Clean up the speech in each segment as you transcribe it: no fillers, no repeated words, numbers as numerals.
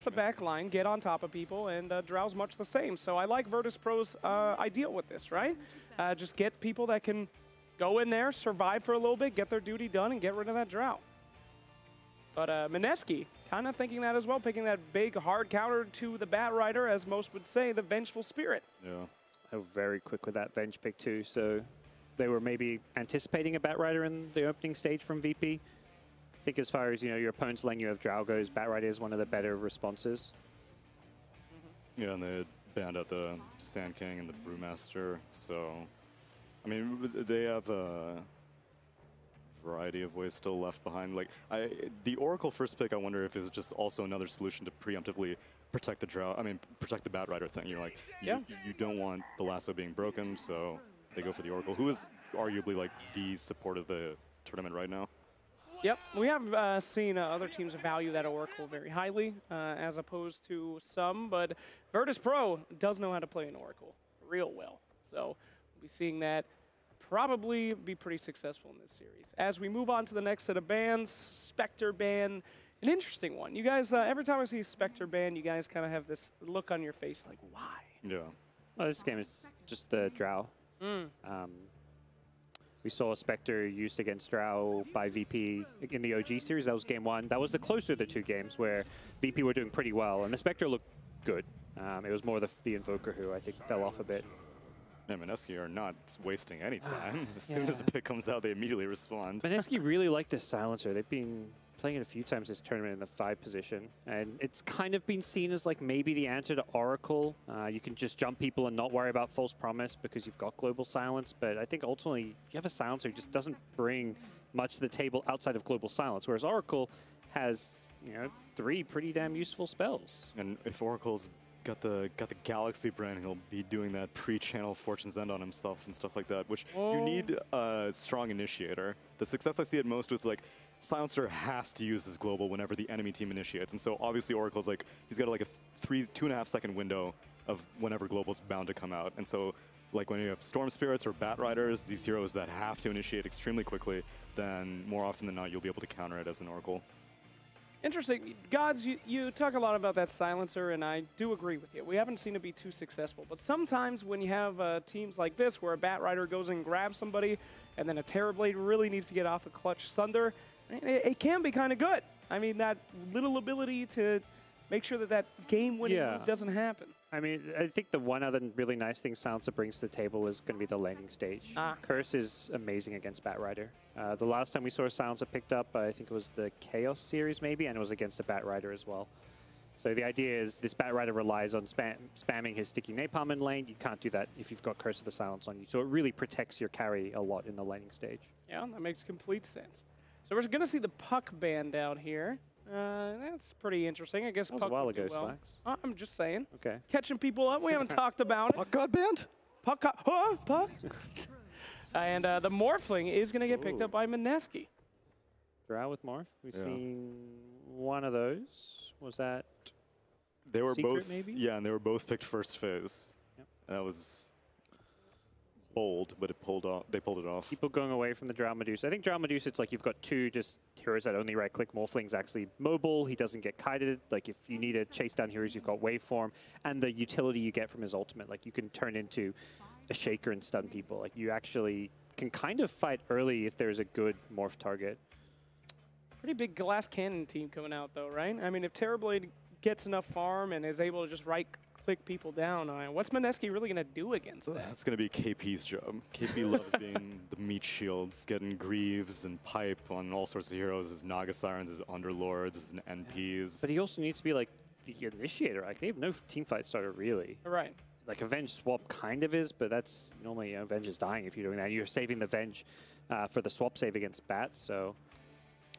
the back line, get on top of people, and Drow's much the same. So I like Virtus Pro's idea with this, right? Just get people that can go in there, survive for a little bit, get their duty done, and get rid of that Drow. But Mineski, kind of thinking that as well, picking that big, hard counter to the Bat Rider, as most would say, the Vengeful Spirit. Yeah. They were very quick with that Venge pick too, so they were maybe anticipating a Bat Rider in the opening stage from VP. I think as far as, you know, your opponent's lane, you have Drow goes, Bat Rider is one of the better responses. Yeah, and they had banned out the Sand King and the Brewmaster, so, I mean, they have a variety of ways still left behind. Like, the Oracle first pick, I wonder if it was just also another solution to preemptively protect the Drow, protect the Bat Rider thing. You're like, you don't want the lasso being broken, so they go for the Oracle, who is arguably like the support of the tournament right now. Yep, we have seen other teams value that Oracle very highly, as opposed to some, but Virtus Pro does know how to play an Oracle real well. So we'll be seeing that probably be pretty successful in this series. As we move on to the next set of bans, Spectre ban, an interesting one. You guys, every time I see Spectre ban, you guys kind of have this look on your face like, why? Yeah. Well, this game is just the Drow. We saw Spectre used against Drow by VP in the OG series. That was game one. That was the closer of the two games where VP were doing pretty well, and the Spectre looked good. It was more the Invoker who I think fell off a bit. Yeah, Mineski are not wasting any time. As soon as the pick comes out, they immediately respond. Mineski really like this silencer. They've been playing it a few times this tournament in the 5 position, and it's kind of been seen as like maybe the answer to Oracle. You can just jump people and not worry about false promise because you've got global silence, but I think ultimately if you have a silencer, it just doesn't bring much to the table outside of global silence, whereas Oracle has, you know, 3 pretty damn useful spells. And if Oracle's got the Galaxy brand, he'll be doing that pre-channel Fortune's End on himself and stuff like that, which you need a strong initiator. The success I see it most with, like, Silencer has to use his global whenever the enemy team initiates, and so obviously Oracle's like, he's got like a 2.5 second window of whenever global's bound to come out, and so like when you have Storm Spirits or Bat Riders, these heroes that have to initiate extremely quickly, then more often than not you'll be able to counter it as an Oracle. Interesting. Gods, you talk a lot about that silencer, and I do agree with you. We haven't seen it be too successful, but sometimes when you have teams like this where a Bat Rider goes and grabs somebody, and then a Terrorblade really needs to get off a clutch Sunder, it can be kind of good. I mean, that little ability to make sure that that game-winning move doesn't happen. I mean, I think the one other really nice thing Silencer brings to the table is going to be the landing stage. Curse is amazing against Bat Rider. The last time we saw a Silencer picked up, I think it was the Chaos series maybe, and it was against a Bat Rider as well. So the idea is this Bat Rider relies on spamming his sticky napalm in lane. You can't do that if you've got Curse of the Silence on you. So it really protects your carry a lot in the laning stage. Yeah, that makes complete sense. So we're going to see the Puck band out here. That's pretty interesting. I guess that was Puck a while would do ago, well. Slacks. I'm just saying. Okay. Catching people up. We haven't talked about it. Puck got banned? Puck Puck? And the Morphling is going to get picked up by Mineski. Drow with Morph. We've seen one of those. Was that They were Secret, both, maybe? Yeah, and they were both picked first phase. Yep. That was bold, but they pulled it off. People going away from the Drow Medusa. I think Drow Medusa, it's like you've got 2 just heroes that only right-click. Morphling's actually mobile. He doesn't get kited. Like, if you need to chase down heroes, you've got Waveform. And the utility you get from his ultimate. Like, you can turn into a Shaker and stun people. Like, you actually can kind of fight early if there's a good Morph target. Pretty big Glass Cannon team coming out, though, right? I mean, if Terrorblade gets enough farm and is able to just right-click people down, what's Mineski really going to do against that? That's going to be KP's job. KP loves being the meat shields, getting Greaves and Pipe on all sorts of heroes, as Naga Sirens, as Underlords, as NPs. But he also needs to be like the initiator. Like, they have no teamfight starter, really. Right. Like, a Venge swap kind of is, but that's normally, you know, Venge is dying if you're doing that. You're saving the Venge for the swap save against Bat, so.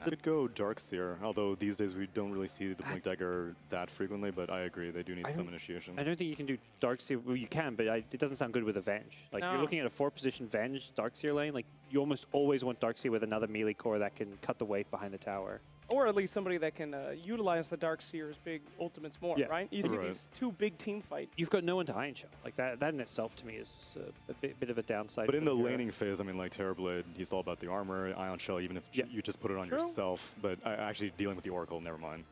Could go Darkseer, although these days we don't really see the Blink Dagger that frequently, but I agree, they do need some initiation. I don't think you can do Darkseer. Well, you can, but it doesn't sound good with a Venge. Like, you're looking at a 4-position Venge, Darkseer lane, like, you almost always want Darkseer with another melee core that can cut the weight behind the tower. Or at least somebody that can utilize the Darkseer's big ultimates more, right? You see these 2 big team fight. You've got no one to Iron Shell. Like, that in itself, to me, is a bit of a downside. But in the laning phase, I mean, like Terrorblade, he's all about the armor, Ion Shell, even if you just put it on yourself. But actually dealing with the Oracle, never mind.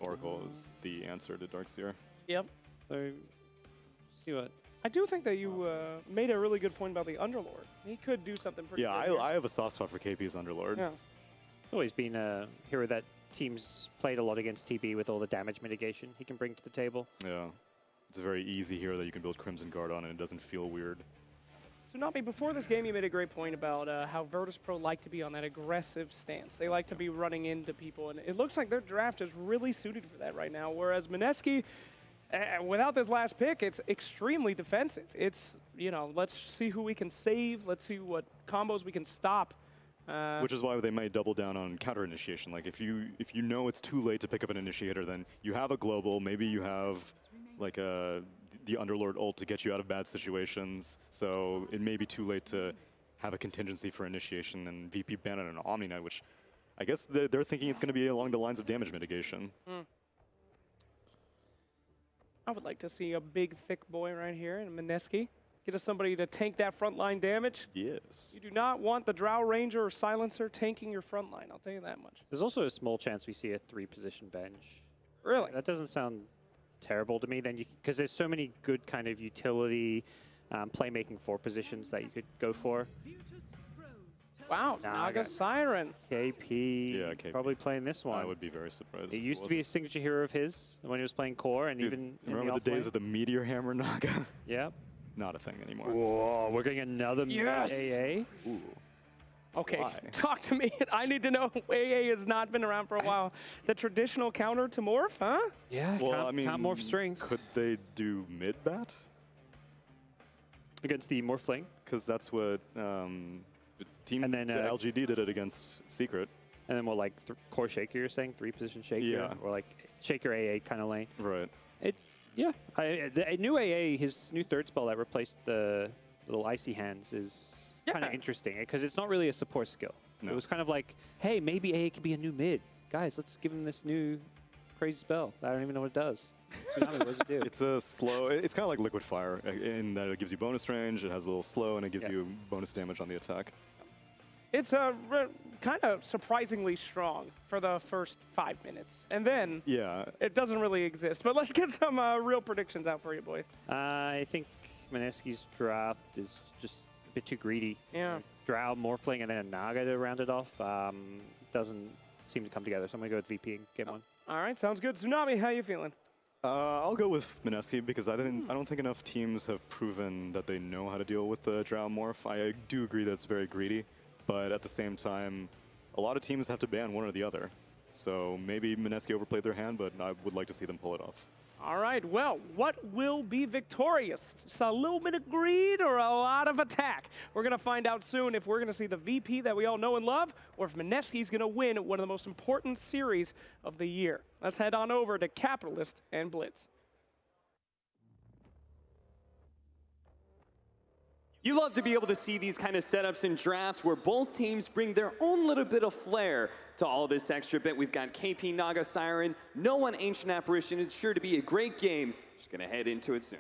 Oracle is the answer to Darkseer. Yep. So, see what. I do think that you made a really good point about the Underlord. He could do something pretty Yeah, good here. I have a soft spot for KP's Underlord. Yeah. Always been a hero that teams played a lot against TB with all the damage mitigation he can bring to the table. Yeah. It's a very easy hero that you can build Crimson Guard on and it doesn't feel weird. Tsunami, before this game, you made a great point about how Virtus.pro like to be on that aggressive stance. They like to be running into people, and it looks like their draft is really suited for that right now, whereas Mineski, without this last pick, it's extremely defensive. It's, you know, let's see who we can save. Let's see what combos we can stop. Which is why they might double down on counter initiation. Like if you know it's too late to pick up an initiator, then you have a global. Maybe you have like the Underlord ult to get you out of bad situations. So it may be too late to have a contingency for initiation and VP ban on an Omni Knight, which I guess they're thinking it's going to be along the lines of damage mitigation. I would like to see a big, thick boy right here in Mineski. Get us somebody to tank that frontline damage. Yes. You do not want the Drow Ranger or Silencer tanking your frontline, I'll tell you that much. There's also a small chance we see a 3-position bench. Really? That doesn't sound terrible to me. Then, because there's so many good kind of utility playmaking 4 positions that you could go for. Wow, Naga Siren. KP, Yeah, KP. probably playing this one. I would be very surprised. It used to be a signature hero of his when he was playing core, and even remember the days of the Meteor Hammer Naga? Yep. Not a thing anymore. Whoa, we're getting another Yes! AA. Ooh. Okay, Why? talk to me. I need to know. AA has not been around for a while. The traditional counter to morph, huh? Yeah, Well, I mean, can't morph strength. Could they do mid-bat? Against the morphling. Because that's what team And then, the LGD did it against Secret. And then what, like core shaker, you're saying? 3-position shaker? Yeah. Or like shaker AA kind of lane. Right. Yeah. The new AA, his new 3rd spell that replaced the little icy hands is kind of interesting because it's not really a support skill. No. It was kind of like, hey, maybe AA can be a new mid. Guys, let's give him this new crazy spell. I don't even know what it does. Tsunami, what does it do? It's a slow, it's kind of like Liquid Fire in that it gives you bonus range, it has a little slow, and it gives you bonus damage on the attack. It's kind of surprisingly strong for the first 5 minutes. And then it doesn't really exist. But let's get some real predictions out for you, boys. I think Mineski's draft is just a bit too greedy. Yeah. Drow, Morphling, and then a Naga to round it off doesn't seem to come together. So I'm going to go with VP and get one. All right, sounds good. Tsunami, how you feeling? I'll go with Mineski because I don't think enough teams have proven that they know how to deal with the Drow Morph. I do agree that it's very greedy. But at the same time, a lot of teams have to ban one or the other. So maybe Mineski overplayed their hand, but I would like to see them pull it off. All right, well, what will be victorious? Just a little bit of greed or a lot of attack? We're going to find out soon if we're going to see the VP that we all know and love, or if Mineski's going to win one of the most important series of the year. Let's head on over to Capitalist and Blitz. You love to be able to see these kind of setups and drafts where both teams bring their own little bit of flair to all this extra bit. We've got KP Naga Siren, no one Ancient Apparition. It's sure to be a great game. Just gonna head into it soon.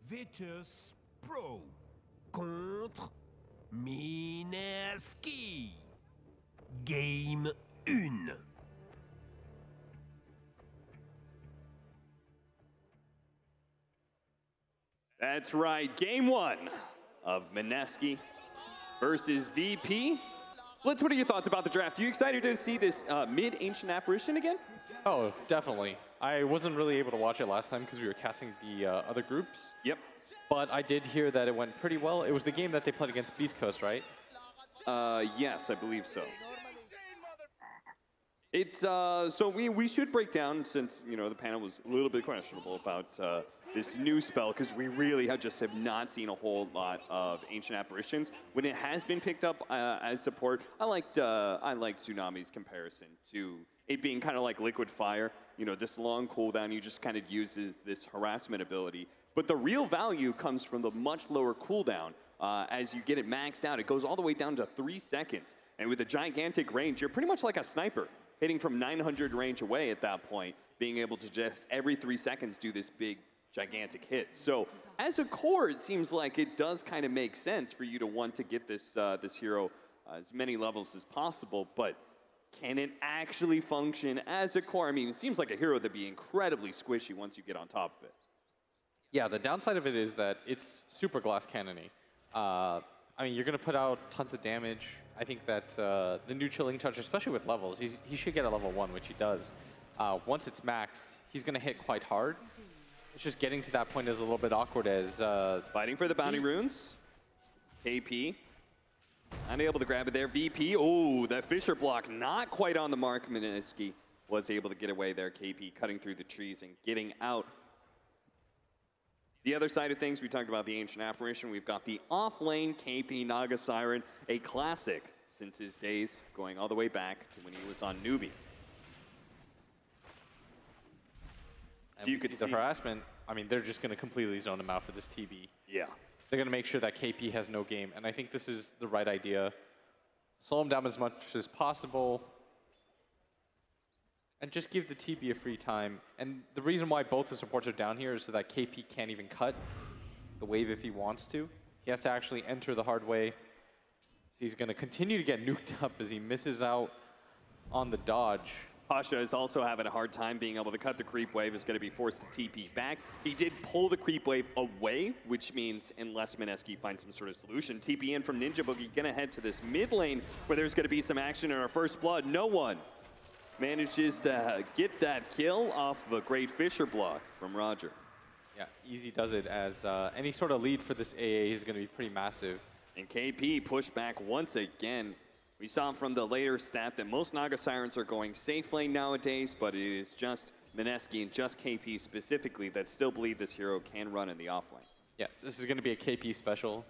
Virtus.pro contre Mineski. Game 1. That's right, game 1 of Mineski versus VP. Blitz, what are your thoughts about the draft? Are you excited to see this mid-Ancient Apparition again? Oh, definitely. I wasn't really able to watch it last time because we were casting the other groups. Yep. But I did hear that it went pretty well. It was the game that they played against Beast Coast, right? Yes, I believe so. It's so we should break down, since you know the panel was a little bit questionable about this new spell, because we really have not seen a whole lot of Ancient Apparitions. When it has been picked up as support, I liked Tsunami's comparison to it being kind of like Liquid Fire. You know, this long cooldown, you just kind of use this harassment ability. But the real value comes from the much lower cooldown. As you get it maxed out, it goes all the way down to 3 seconds. And with a gigantic range, you're pretty much like a sniper, hitting from 900 range away at that point, being able to just every 3 seconds do this big, gigantic hit. So as a core, it seems like it does kind of make sense for you to want to get this this hero as many levels as possible. But can it actually function as a core? I mean, it seems like a hero that'd be incredibly squishy once you get on top of it. Yeah, the downside of it is that it's super glass cannon-y. I mean, you're going to put out tons of damage. I think that the new Chilling Touch, especially with levels, he should get a level 1, which he does. Once it's maxed, he's going to hit quite hard. It's just getting to that point is a little bit awkward as... Fighting for the bounty runes. KP. Unable to grab it there. VP. Oh, that Fisher block not quite on the mark. Mineski was able to get away there. KP cutting through the trees and getting out. The other side of things, we talked about the Ancient Apparition. We've got the off-lane KP Naga Siren, a classic since his days, going all the way back to when he was on Newbie. So you could see the harassment. I mean, they're just going to completely zone him out for this TB. Yeah. They're going to make sure that KP has no game, and I think this is the right idea. Slow him down as much as possible, and just give the TB a free time. And the reason why both the supports are down here is so that KP can't even cut the wave if he wants to. He has to actually enter the hard way. So he's going to continue to get nuked up as he misses out on the dodge. Pasha is also having a hard time being able to cut the creep wave, is going to be forced to TP back. He did pull the creep wave away, which means unless Mineski finds some sort of solution, TP in from Ninja Boogie, going to head to this mid lane where there's going to be some action in our first blood. No one manages to get that kill off of a great Fisher block from Roger. Yeah, easy does it as any sort of lead for this AA is going to be pretty massive. And KP pushed back once again. We saw from the later stat that most Naga Sirens are going safe lane nowadays, but it is just Mineski and just KP specifically that still believe this hero can run in the offlane. Yeah, this is going to be a KP special.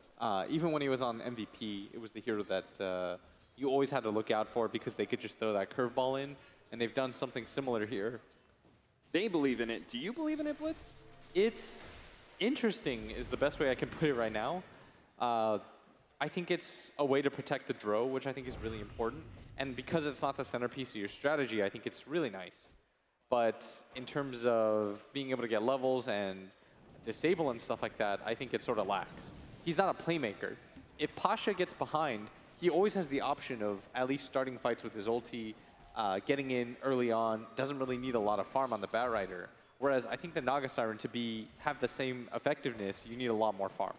Even when he was on MVP, it was the hero that you always had to look out for because they could just throw that curveball in, and they've done something similar here. They believe in it. Do you believe in it, Blitz? It's interesting is the best way I can put it right now. I think it's a way to protect the Dro, which I think is really important. And because it's not the centerpiece of your strategy, I think it's really nice. But in terms of being able to get levels and disable and stuff like that, I think it sort of lacks. He's not a playmaker. If Pasha gets behind, he always has the option of at least starting fights with his ulti, getting in early on, doesn't really need a lot of farm on the Bat Rider. Whereas I think the Naga Siren, to have the same effectiveness, you need a lot more farm.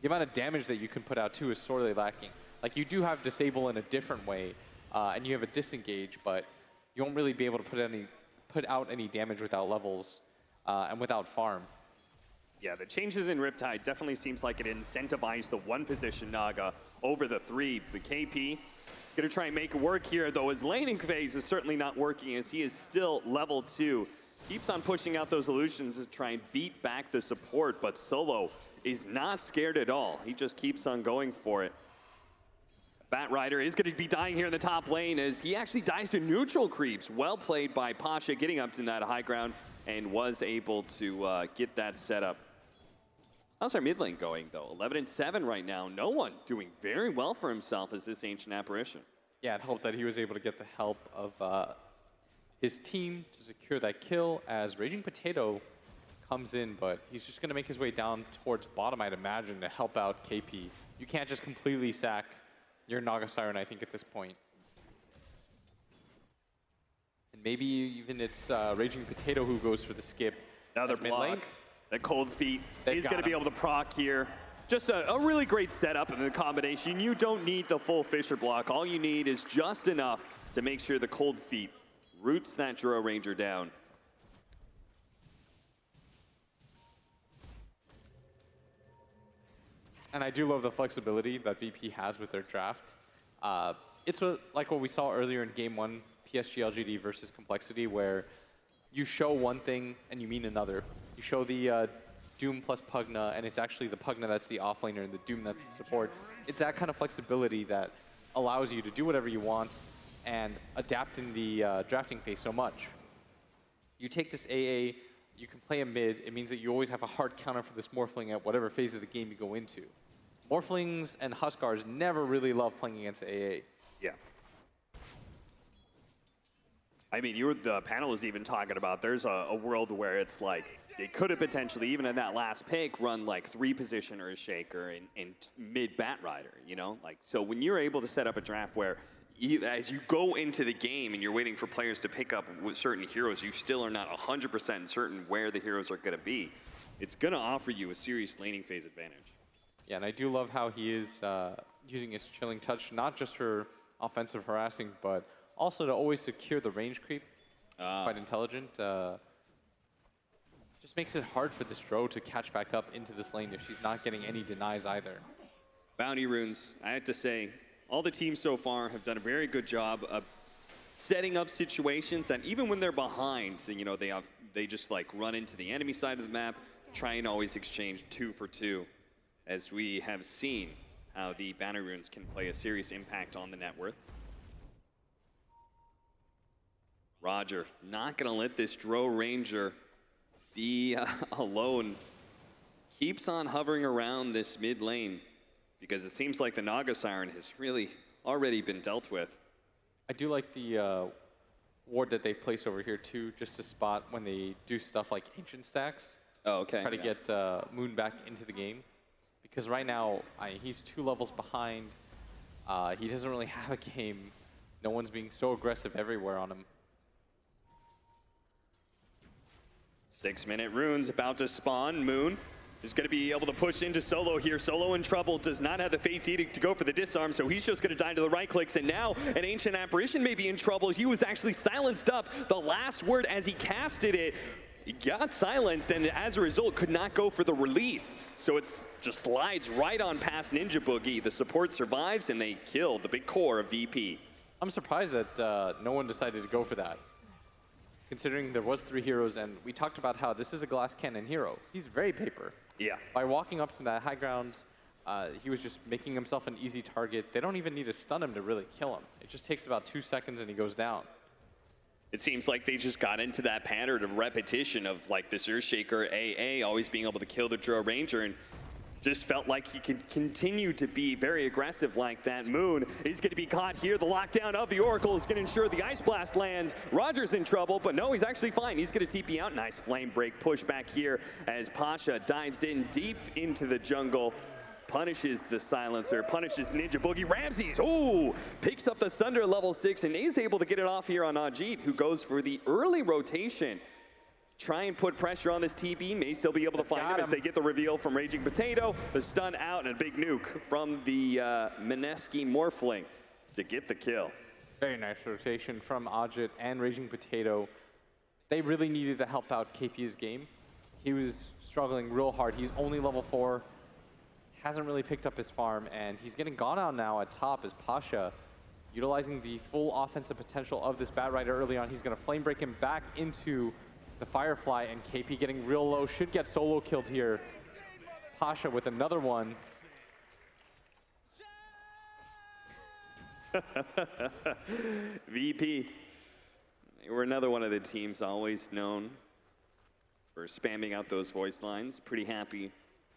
The amount of damage that you can put out, too, is sorely lacking. Like, you do have disable in a different way, and you have a disengage, but you won't really be able to put out any damage without levels and without farm. Yeah, the changes in Riptide definitely seems like it incentivized the one-position Naga over the 3. The KP is going to try and make it work here, though his laning phase is certainly not working as he is still level 2. Keeps on pushing out those illusions to try and beat back the support, but Solo is not scared at all. He just keeps on going for it. Bat Rider is going to be dying here in the top lane as he actually dies to neutral creeps. Well played by Pasha, getting up to that high ground and was able to get that set up. How's our mid lane going, though? 11-7 right now. No one doing very well for himself as this Ancient Apparition. Yeah, it helped that he was able to get the help of his team to secure that kill as Raging Potato comes in, but he's just going to make his way down towards bottom, I'd imagine, to help out KP. You can't just completely sack your Naga Siren, I think, at this point. And maybe even it's Raging Potato who goes for the skip. Another block. That cold feet. He's going to be able to proc here. Just a really great setup in the combination. You don't need the full Fisher block. All you need is just enough to make sure the cold feet roots that Juro Ranger down. And I do love the flexibility that VP has with their draft. It's like what we saw earlier in Game 1, PSG LGD versus Complexity, where you show one thing and you mean another. You show the Doom plus Pugna, and it's actually the Pugna that's the offlaner and the Doom that's the support. It's that kind of flexibility that allows you to do whatever you want and adapt in the drafting phase so much. You take this AA, you can play a mid. It means that you always have a hard counter for this Morphling at whatever phase of the game you go into. Morphlings and Huskars never really love playing against AA. Yeah. I mean, the panel was even talking about there's a world where it's like they could have potentially, even in that last pick, run like 3-position or a Shaker and mid Bat Rider, you know? Like, so when you're able to set up a draft where as you go into the game and you're waiting for players to pick up with certain heroes, you still are not 100% certain where the heroes are going to be. It's going to offer you a serious laning phase advantage. Yeah, and I do love how he is using his chilling touch, not just for offensive harassing, but also to always secure the range creep. Quite intelligent. Just makes it hard for this Dro to catch back up into this lane if she's not getting any denies either. Bounty runes, I have to say, all the teams so far have done a very good job of setting up situations that even when they're behind, you know, they just like run into the enemy side of the map, try and always exchange 2 for 2, as we have seen how the bounty runes can play a serious impact on the net worth. Roger not gonna let this Dro Ranger be alone. Keeps on hovering around this mid lane, because it seems like the Naga Siren has really already been dealt with. I do like the ward that they've placed over here too, just to spot when they do stuff like ancient stacks. Oh, okay. Try to get Moon back into the game. Because right now, he's 2 levels behind. He doesn't really have a game. No one's being so aggressive everywhere on him. 6-minute runes about to spawn. Moon is going to be able to push into Solo here. Solo in trouble, does not have the face edict to go for the disarm, so he's just going to die to the right clicks. And now an Ancient Apparition may be in trouble. He was actually silenced up. The last word as he casted it, he got silenced, and as a result could not go for the release. So it's just slides right on past Ninja Boogie. The support survives, and they kill the big core of VP. I'm surprised that no one decided to go for that, considering there was 3 heroes, and we talked about how this is a glass cannon hero. He's very paper. Yeah. By walking up to that high ground, he was just making himself an easy target. They don't even need to stun him to really kill him. It just takes about 2 seconds and he goes down. It seems like they just got into that pattern of repetition of like this Earthshaker AA always being able to kill the Dro Ranger, and just felt like he could continue to be very aggressive like that. Moon is going to be caught here. The lockdown of the Oracle is going to ensure the Ice Blast lands. Roger's in trouble, but no, he's actually fine. He's going to TP out. Nice flame break push back here as Pasha dives in deep into the jungle. Punishes the silencer, punishes Ninja Boogie. Ramses, ooh, picks up the Sunder level 6 and is able to get it off here on Ajit, who goes for the early rotation. Try and put pressure on this TB, may still be able to find him as they get the reveal from Raging Potato, the stun out, and a big nuke from the Mineski Morphling to get the kill. Very nice rotation from Ajit and Raging Potato. They really needed to help out KP's game. He was struggling real hard. He's only level 4. Hasn't really picked up his farm, and he's getting gone out now at top as Pasha, utilizing the full offensive potential of this Bat Rider early on. He's going to flame break him back into the Firefly, and KP getting real low, should get solo killed here. Pasha with another one. VP, they were another one of the teams always known for spamming out those voice lines. Pretty happy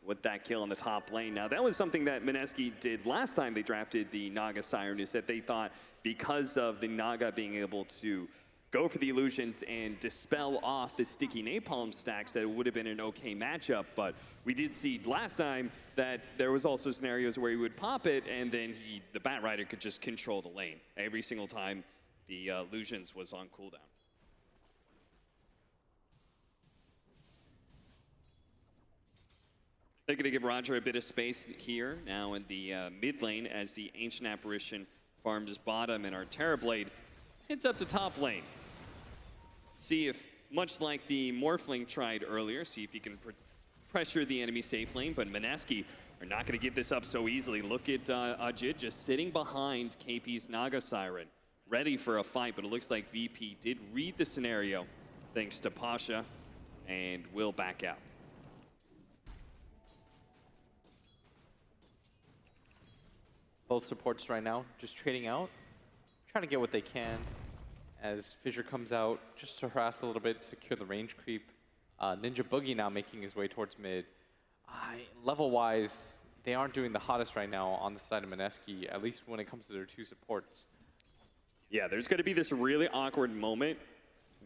with that kill on the top lane. Now, that was something that Mineski did last time they drafted the Naga Siren, is that they thought because of the Naga being able to go for the illusions and dispel off the sticky napalm stacks, that it would have been an okay matchup. But we did see last time that there was also scenarios where he would pop it, and then the Bat Rider could just control the lane every single time the illusions was on cooldown. They're going to give Roger a bit of space here now in the mid lane as the Ancient Apparition farms bottom, and our Terrorblade heads up to top lane. See if, much like the Morphling tried earlier, see if he can pressure the enemy safe lane, but Mineski are not going to give this up so easily. Look at Ajit just sitting behind KP's Naga Siren, ready for a fight, but it looks like VP did read the scenario thanks to Pasha, and will back out. Both supports right now just trading out, trying to get what they can as Fissure comes out just to harass a little bit, secure the range creep. Ninja Boogie now making his way towards mid. Level-wise, they aren't doing the hottest right now on the side of Mineski, at least when it comes to their 2 supports. Yeah, there's going to be this really awkward moment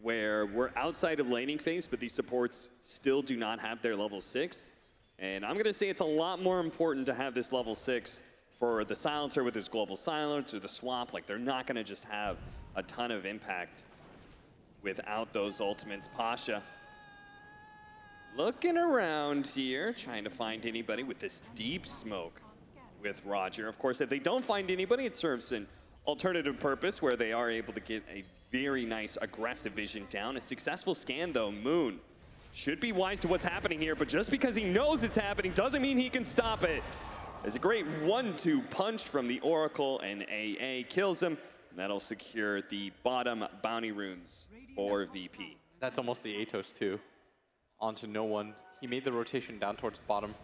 where we're outside of laning phase, but these supports still do not have their level 6. And I'm going to say it's a lot more important to have this level 6 for the silencer with his global silence or the swap, like they're not going to just have a ton of impact without those ultimates. Pasha looking around here, trying to find anybody with this deep smoke with Roger. Of course, if they don't find anybody, it serves an alternative purpose where they are able to get a very nice aggressive vision down. A successful scan though. Moon should be wise to what's happening here, but just because he knows it's happening doesn't mean he can stop it. There's a great 1-2 punch from the Oracle, and AA kills him. And that'll secure the bottom bounty runes for VP. That's almost the Atos too. Onto no one. He made the rotation down towards bottom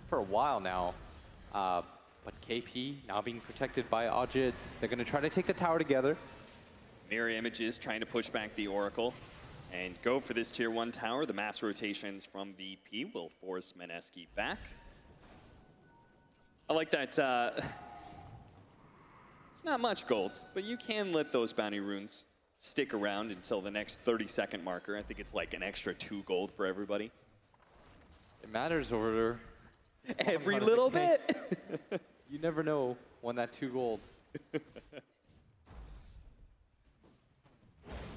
for a while now. But KP now being protected by Ajit. They're going to try to take the tower together. Mirror Images trying to push back the Oracle and go for this tier 1 tower. The mass rotations from VP will force Mineski back. I like that. It's not much gold, but you can let those bounty runes stick around until the next 30-second marker. I think it's like an extra 2 gold for everybody. It matters over every little bit. You never know when that 2 gold.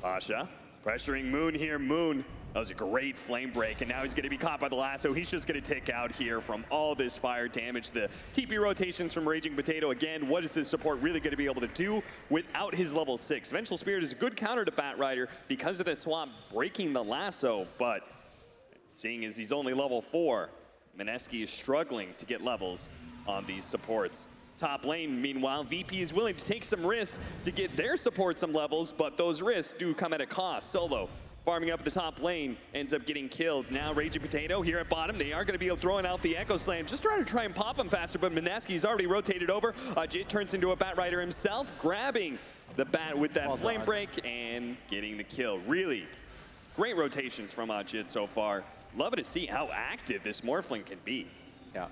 Pasha pressuring Moon here. Moon, that was a great flame break, and now he's going to be caught by the lasso. He's just going to tick out here from all this fire damage. The TP rotations from Raging Potato. Again, what is this support really going to be able to do without his level 6? Vengeful Spirit is a good counter to Bat Rider because of the swap breaking the lasso, but seeing as he's only level 4, Mineski is struggling to get levels on these supports. Top lane, meanwhile, VP is willing to take some risks to get their support some levels, but those risks do come at a cost. Solo farming up the top lane, ends up getting killed. Now Raging Potato here at bottom. They are going to be throwing out the Echo Slam, just trying to pop him faster, but Mineski's already rotated over. Jit turns into a Bat Rider himself, grabbing the bat with that flame break and getting the kill. Really great rotations from Jit so far. Love to see how active this Morphling can be. Yeah.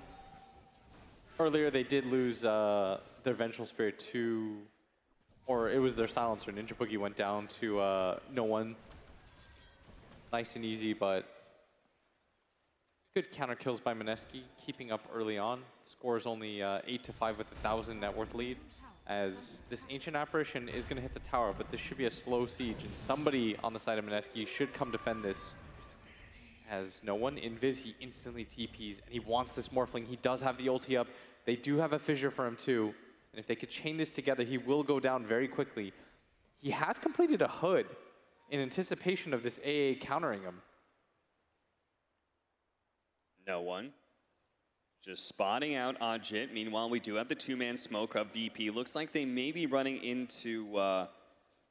Earlier, they did lose their Vengeful Spirit to, or it was their Silencer. Ninja Boogie went down to no one. Nice and easy, but good counter kills by Mineski, keeping up early on. Scores only 8-5 with a 1,000 net worth lead, as this Ancient Apparition is going to hit the tower, but this should be a slow siege, and somebody on the side of Mineski should come defend this. Has no one. Invis, he instantly TPs, and he wants this Morphling. He does have the ulti up. They do have a fissure for him too, and if they could chain this together, he will go down very quickly. He has completed a hood in anticipation of this AA countering him. No one. Just spotting out Ajit. Meanwhile, we do have the 2-man smoke of VP. Looks like they may be running into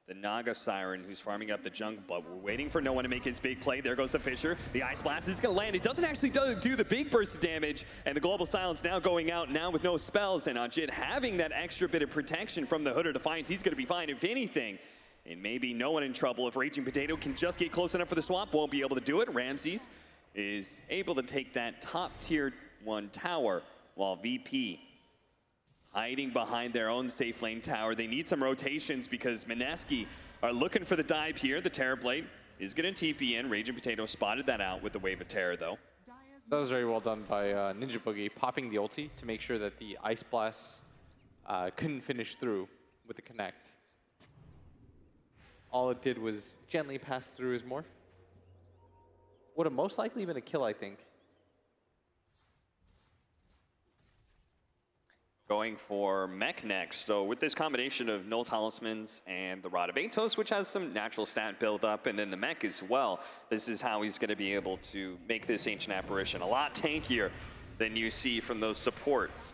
the Naga Siren, who's farming up the jungle, but we're waiting for no one to make his big play. There goes the Fissure. The Ice Blast is going to land. It doesn't actually do the big burst of damage, and the Global Silence now going out now with no spells, and Ajit having that extra bit of protection from the Hood of Defiance. He's going to be fine, if anything. And maybe no one in trouble if Raging Potato can just get close enough for the swap. Won't be able to do it. Ramses is able to take that top tier 1 tower, while VP hiding behind their own safe lane tower. They need some rotations because Mineski are looking for the dive here. The Terror Blade is going to TP in. Raging Potato spotted that out with the Wave of Terror, though. That was very well done by Ninja Boogie, popping the ulti to make sure that the Ice Blast couldn't finish through with the connect. All it did was gently pass through his morph. Would have most likely been a kill, I think. Going for Mech next. So with this combination of Null Talismans and the Rod of Atos, which has some natural stat build up, and then the Mech as well, this is how he's going to be able to make this Ancient Apparition a lot tankier than you see from those supports.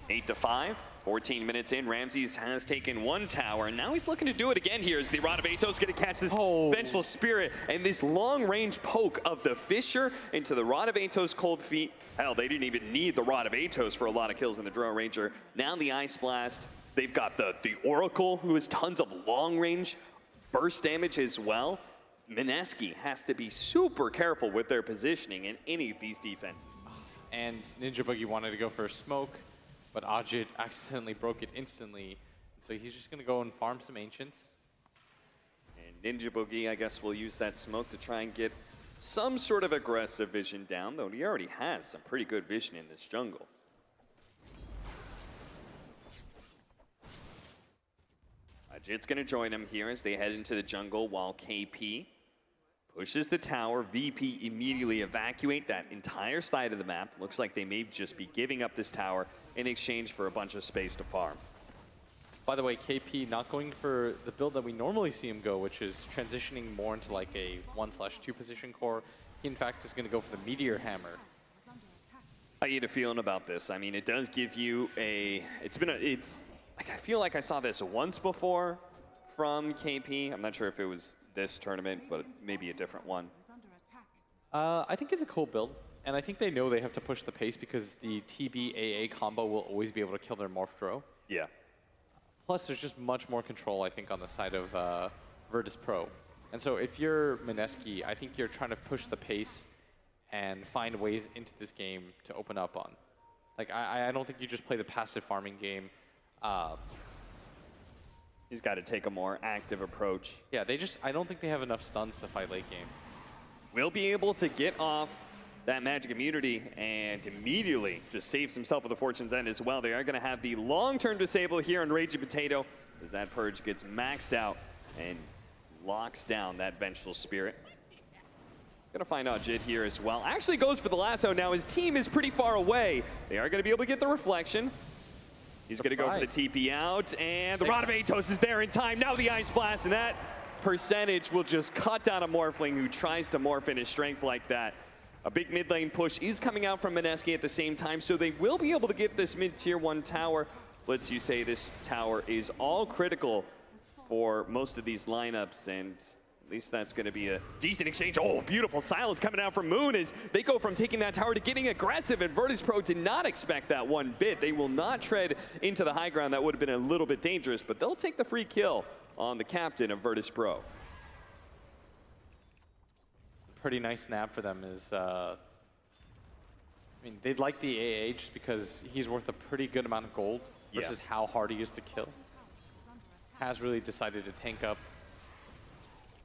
8-5. 14 minutes in, Ramses has taken 1 tower, and now he's looking to do it again here as the Rod of Atos going to catch this Vengeful Spirit, and this long-range poke of the Fissure into the Rod of Atos cold feet. Hell, they didn't even need the Rod of Atos for a lot of kills in the Drone Ranger. Now the Ice Blast. They've got the Oracle, who has tons of long-range burst damage as well. Mineski has to be super careful with their positioning in any of these defenses. And Ninja Boogie wanted to go for a smoke, but Ajit accidentally broke it instantly. So he's just going to go and farm some Ancients. And Ninja Boogie, I guess, will use that smoke to try and get some sort of aggressive vision down, though he already has some pretty good vision in this jungle. Ajit's going to join him here as they head into the jungle while KP pushes the tower. VP immediately evacuate that entire side of the map. Looks like they may just be giving up this tower in exchange for a bunch of space to farm. By the way, KP not going for the build that we normally see him go, which is transitioning more into like a 1/2 position core. He in fact is going to go for the Meteor Hammer. How you feeling about this? I mean, it does give you a. It's like I feel like I saw this once before from KP. I'm not sure if it was this tournament, but maybe a different one. I think it's a cool build, and I think they know they have to push the pace because the TB-AA combo will always be able to kill their Morph Dro. Yeah. Plus, there's just much more control, I think, on the side of Virtus Pro. And so if you're Mineski, I think you're trying to push the pace and find ways into this game to open up on. Like, I don't think you just play the passive farming game. He's got to take a more active approach. Yeah, I don't think they have enough stuns to fight late game. Will be able to get off that magic immunity and immediately just saves himself with the Fortune's End as well. They are going to have the long-term disable here on Raging Potato as that Purge gets maxed out and locks down that Vengeful Spirit. Gonna find out Jit here as well. Actually goes for the lasso now. His team is pretty far away. They are gonna be able to get the reflection. He's gonna go for the TP out, and the Rod of Atos is there in time. Now the Ice Blast, and that percentage will just cut down a Morphling who tries to morph in his strength like that. A big mid lane push is coming out from Mineski at the same time, so they will be able to get this mid-tier 1 tower. Let's you say this tower is all critical for most of these lineups, and at least that's going to be a decent exchange. Oh, beautiful silence coming out from Moon as they go from taking that tower to getting aggressive, and Virtus Pro did not expect that one bit. They will not tread into the high ground. That would have been a little bit dangerous, but they'll take the free kill on the captain of Virtus Pro. Pretty nice nab for them is, I mean, they'd like the AA just because he's worth a pretty good amount of gold versus how hard he is to kill. Has really decided to tank up.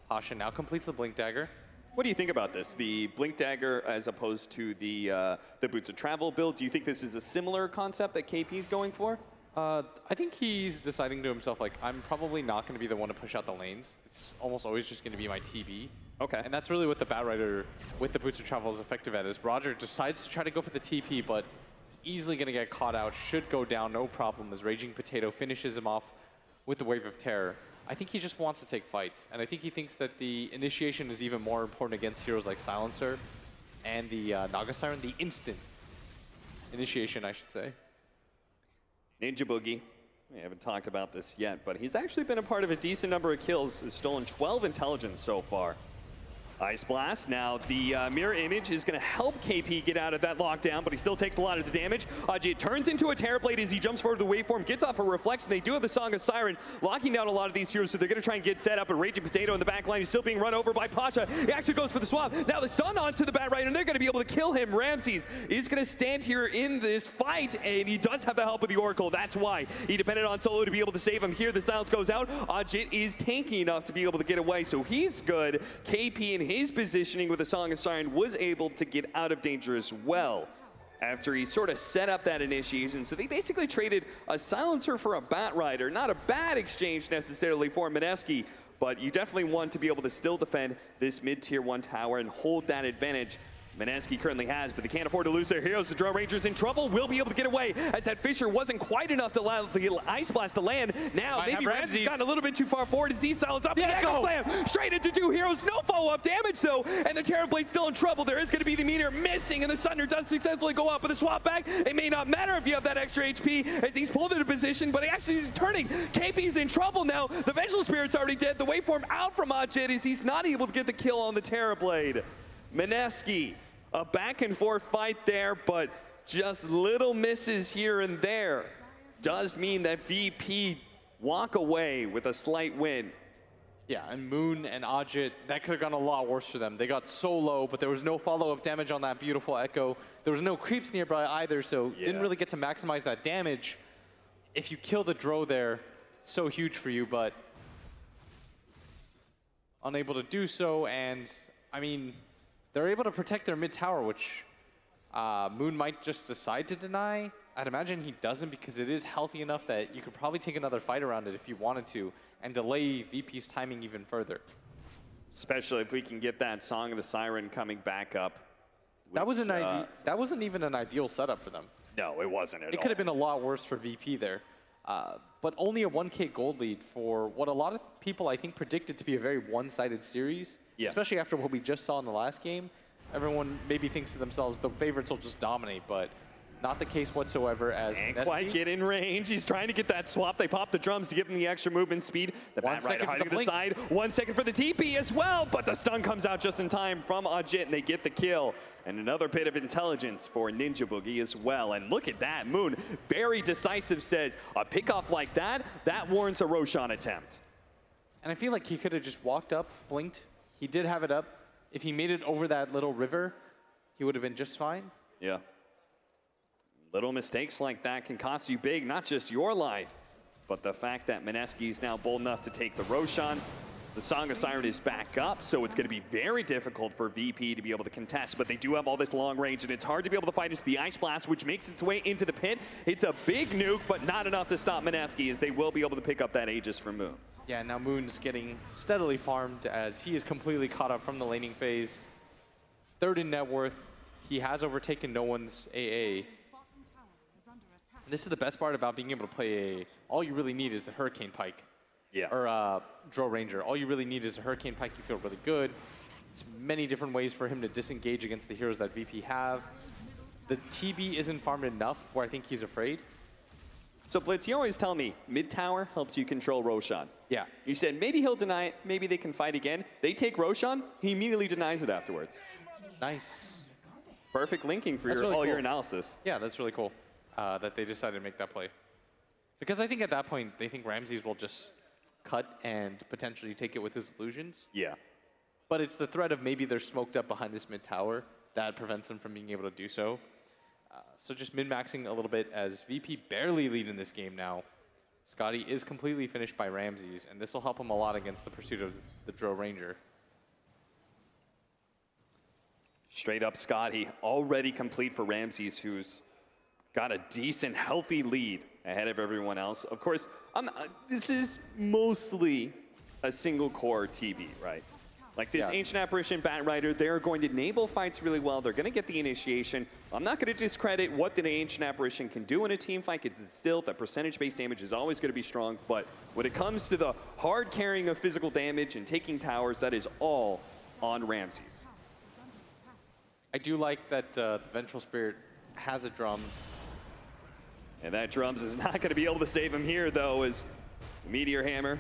Pasha now completes the Blink Dagger. What do you think about this? The Blink Dagger as opposed to the Boots of Travel build. Do you think this is a similar concept that KP is going for? I think he's deciding to himself, like, I'm probably not going to be the one to push out the lanes. It's almost always just going to be my TB. Okay. And that's really what the Batrider with the Boots of Travel is effective at, is Roger decides to try to go for the TP, but is easily going to get caught out, should go down, no problem, as Raging Potato finishes him off with the Wave of Terror. I think he just wants to take fights, and I think he thinks that the initiation is even more important against heroes like Silencer and the Naga Siren, the instant initiation, I should say. Ninja Boogie, we haven't talked about this yet, but he's actually been a part of a decent number of kills. He's stolen 12 intelligence so far. Ice Blast. Now the mirror image is going to help KP get out of that lockdown, but he still takes a lot of the damage. Ajit turns into a Terrorblade as he jumps forward to the waveform, gets off a Reflection. They do have the Song of Siren, locking down a lot of these heroes, so they're going to try and get set up. A Raging Potato in the back line is still being run over by Pasha. He actually goes for the swap. Now the stun onto the Batrider, and they're going to be able to kill him. Ramses is going to stand here in this fight, and he does have the help of the Oracle. That's why he depended on Solo to be able to save him. Here the silence goes out. Ajit is tanky enough to be able to get away, so he's good. KP in his positioning with the Song of Siren was able to get out of danger as well after he sort of set up that initiation. So they basically traded a Silencer for a Batrider. Not a bad exchange necessarily for Mineski, but you definitely want to be able to still defend this mid-tier 1 tower and hold that advantage Mineski currently has, but they can't afford to lose their heroes. The Drone Ranger's in trouble, will be able to get away, as that Fissure wasn't quite enough to allow the Ice Blast to land. Now, maybe Ramsey's gotten a little bit too far forward as he silence up. Yeah, Echo Slam straight into 2 heroes. No follow-up damage, though, and the Terrorblade's still in trouble. There is going to be the meteor missing, and the Thunder does successfully go up with a swap back. It may not matter if you have that extra HP, as he's pulled into position, but he actually is turning. KP's in trouble now. The Vengeful Spirit's already dead. The waveform out from Ajit as he's not able to get the kill on the Terrorblade. Mineski, a back and forth fight there, but just little misses here and there does mean that VP walk away with a slight win. Yeah, and Moon and Ajit, that could have gone a lot worse for them. They got so low, but there was no follow-up damage on that beautiful Echo. There was no creeps nearby either, so didn't really get to maximize that damage. If you kill the Dro there, so huge for you, but unable to do so, and I mean, they're able to protect their mid-tower, which Moon might just decide to deny. I'd imagine he doesn't, because it is healthy enough that you could probably take another fight around it if you wanted to. and delay VP's timing even further. Especially if we can get that Song of the Siren coming back up. That was that wasn't even an ideal setup for them. No, it wasn't at all. It could have been a lot worse for VP there. But only a 1K gold lead for what a lot of people, I think, predicted to be a very one-sided series, especially after what we just saw in the last game. Everyone maybe thinks to themselves, the favorites will just dominate, but not the case whatsoever as Can't Mineski. quite get in range. He's trying to get that swap. They pop the drums to give him the extra movement speed. The Bat Rider hiding to the side. 1 second for the TP as well, but the stun comes out just in time from Ajit, and they get the kill. And another bit of intelligence for Ninja Boogie as well. And look at that, Moon, very decisive, says a pickoff like that, that warrants a Roshan attempt. And I feel like he could have just walked up, blinked. He did have it up. If he made it over that little river, he would have been just fine. Yeah. Little mistakes like that can cost you big, not just your life, but the fact that Mineski is now bold enough to take the Roshan. The Song of Siren is back up, so it's going to be very difficult for VP to be able to contest, but they do have all this long range, and it's hard to be able to fight into the Ice Blast, which makes its way into the pit. It's a big nuke, but not enough to stop Mineski, as they will be able to pick up that Aegis from Moon. Yeah, now Moon's getting steadily farmed as he is completely caught up from the laning phase. Third in net worth. He has overtaken no one's AA. This is the best part about being able to play all you really need is the Hurricane Pike. Yeah. Or Drow Ranger. All you really need is a Hurricane Pike. You feel really good. It's many different ways for him to disengage against the heroes that VP have. The TB isn't farmed enough where I think he's afraid. So Blitz, you always tell me mid-tower helps you control Roshan. Yeah. You said maybe he'll deny it, maybe they can fight again. They take Roshan, he immediately denies it afterwards. Nice. Perfect linking for your analysis. Yeah, that's really cool that they decided to make that play. Because I think at that point, they think Ramses will just cut and potentially take it with his illusions. Yeah. But it's the threat of maybe they're smoked up behind this mid-tower that prevents them from being able to do so. So just min-maxing a little bit as VP barely lead in this game now. Scotty is completely finished by Ramses, and this will help him a lot against the pursuit of the Drow Ranger. Straight up Scotty, already complete for Ramses, who's got a decent, healthy lead ahead of everyone else. Of course, this is mostly a single core TB, right? Like this Ancient Apparition Bat Rider, they're going to enable fights really well. They're going to get the initiation. I'm not going to discredit what the Ancient Apparition can do in a team fight. It's still, the percentage-based damage is always going to be strong. But when it comes to the hard carrying of physical damage and taking towers, that is all on Ramses. I do like that the Ventral Spirit has a drums. And that drums is not going to be able to save him here, though, as the Meteor Hammer.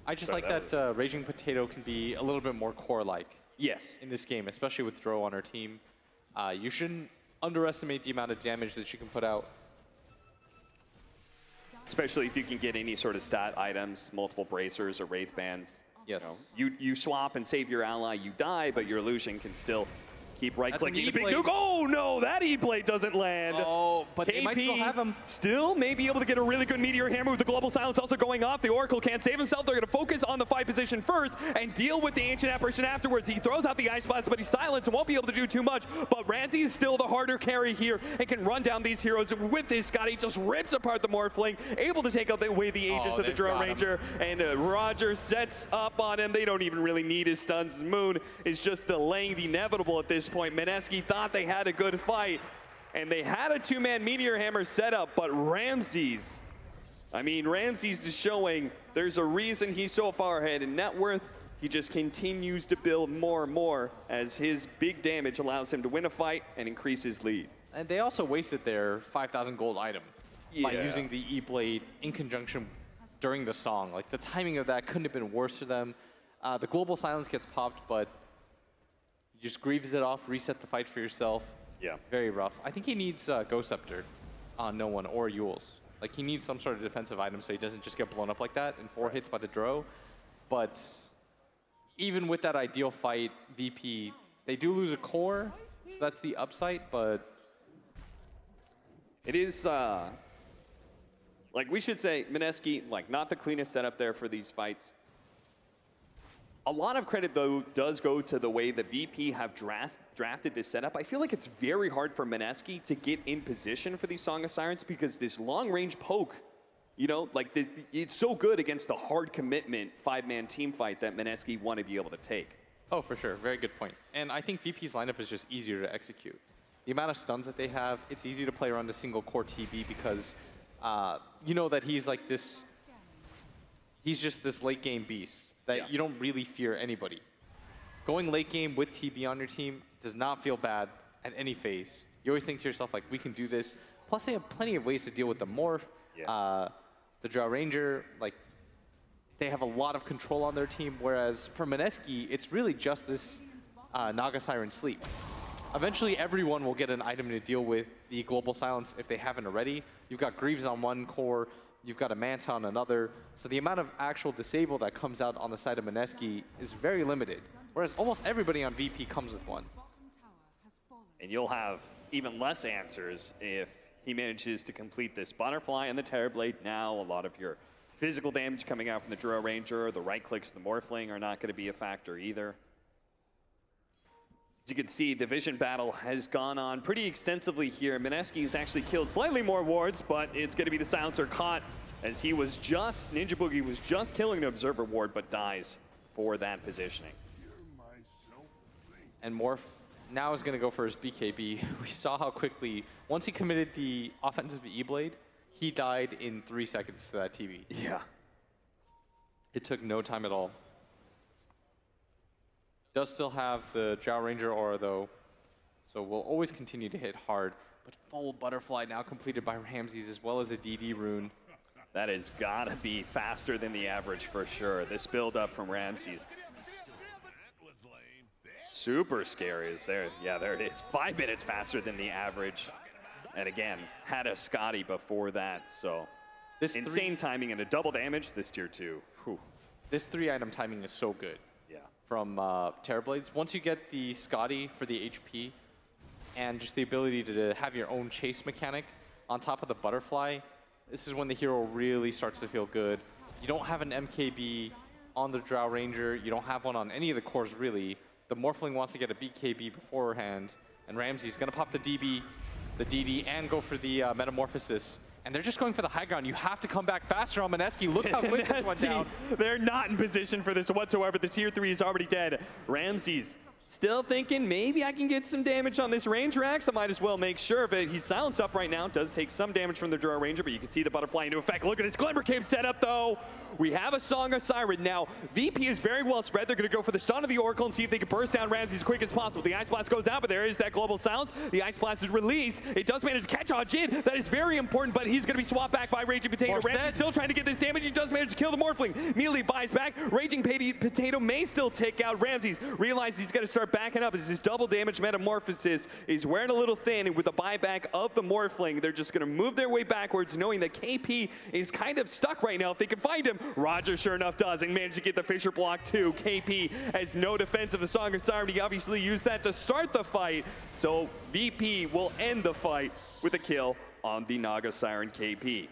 I just like that Raging Potato can be a little bit more core-like. Yes. In this game, especially with Drow on her team. You shouldn't underestimate the amount of damage that she can put out. Especially if you can get any sort of stat items, multiple bracers or wraith bands. Yes. You swap and save your ally, you die, but your illusion can still keep right-clicking the big E-blade. nuke. Oh no, that E-blade doesn't land. Oh, but they might still have him. Still may be able to get a really good Meteor Hammer with the Global Silence also going off. The Oracle can't save himself. They're going to focus on the fight position first and deal with the Ancient Apparition afterwards. He throws out the Ice Blast, but he's silenced and won't be able to do too much. But Ramsey is still the harder carry here and can run down these heroes with his Scotty. Just rips apart the Morphling, able to take away the Aegis of the Drow Ranger. And Roger sets up on him. They don't even really need his stuns. Moon is just delaying the inevitable at this point. Mineski thought they had a good fight, and they had a two-man Meteor Hammer setup, but Ramses is showing there's a reason he's so far ahead in net worth. He just continues to build more and more as his big damage allows him to win a fight and increase his lead. And they also wasted their 5,000 gold item by using the E-Blade in conjunction during the song. Like, the timing of that couldn't have been worse for them. The Global Silence gets popped, but you just grieves it off, reset the fight for yourself. Yeah. Very rough. I think he needs Ghost Scepter on no one or Yules. Like, he needs some sort of defensive item so he doesn't just get blown up like that in 4 hits by the Drow. But even with that ideal fight, VP, they do lose a core, so that's the upside, but it is, like we should say, Mineski, like not the cleanest setup there for these fights. A lot of credit, though, does go to the way the VP have drafted this setup. I feel like it's very hard for Mineski to get in position for these Song of Sirens because this long-range poke You know, like it's so good against the hard commitment 5-man team fight that Mineski want to be able to take. Oh, for sure. Very good point. And I think VP's lineup is just easier to execute. The amount of stuns that they have, it's easy to play around a single core TB because you know that he's like this, he's just this late game beast that you don't really fear anybody. Going late game with TB on your team does not feel bad at any phase. You always think to yourself, like, we can do this. Plus, they have plenty of ways to deal with the morph. The Drow Ranger, like, they have a lot of control on their team, whereas for Mineski, it's really just this Naga Siren Sleep. Eventually, everyone will get an item to deal with the Global Silence if they haven't already. You've got Greaves on one core, you've got a Manta on another, so the amount of actual disable that comes out on the side of Mineski is very limited, whereas almost everybody on VP comes with one. And you'll have even less answers if he manages to complete this Butterfly and the Terrorblade. Now, a lot of your physical damage coming out from the Drow Ranger, the right clicks, the Morphling are not going to be a factor either. As you can see, the Vision battle has gone on pretty extensively here. Mineski has actually killed slightly more wards, but it's going to be the Silencer caught as he was just, Ninja Boogie was just killing an Observer ward, but dies for that positioning. And Morph now is going to go for his BKB. We saw how quickly, once he committed the offensive E-Blade, he died in 3 seconds to that TV. Yeah. It took no time at all. Does still have the Drow Ranger aura though, so will always continue to hit hard. But full Butterfly now completed by Ramses as well as a DD rune. That has got to be faster than the average for sure. This build up from Ramses. Super scary is there. Yeah, there it is. 5 minutes faster than the average. And again, had a Scotty before that, so this insane timing and a double damage, this tier 2. Whew. This 3-item timing is so good. Yeah. From Terrorblades. Once you get the Scotty for the HP and just the ability to have your own chase mechanic on top of the Butterfly, this is when the hero really starts to feel good. You don't have an MKB on the Drow Ranger. You don't have one on any of the cores really. The Morphling wants to get a BKB beforehand, and Ramsey's going to pop the DB, the DD, and go for the Metamorphosis. And they're just going for the high ground. You have to come back faster on Mineski. Look how quick this went down. They're not in position for this whatsoever. The tier 3 is already dead. Ramses still thinking, maybe I can get some damage on this Ranger Axe. I might as well make sure of it. He's silenced up right now. Does take some damage from the Drow Ranger, but you can see the Butterfly into effect. Look at this Glimmer Cave setup, though. We have a Song of Siren now. VP is very well spread. They're going to go for the Stun of the Oracle and see if they can burst down Ramses as quick as possible. The Ice Blast goes out, but there is that Global Silence. The Ice Blast is released. It does manage to catch on Jin. That is very important, but he's going to be swapped back by Raging Potato. Ramses still trying to get this damage. He does manage to kill the Morphling. Immediately buys back. Raging Potato may still take out Ramses. Realizes he's going to start backing up as his double damage Metamorphosis is wearing a little thin, and with the buyback of the Morphling, they're just going to move their way backwards, knowing that KP is kind of stuck right now if they can find him. Roger sure enough does and manage to get the Fisher block too. KP has no defense of the Song of Siren. He obviously used that to start the fight, so VP will end the fight with a kill on the Naga Siren KP.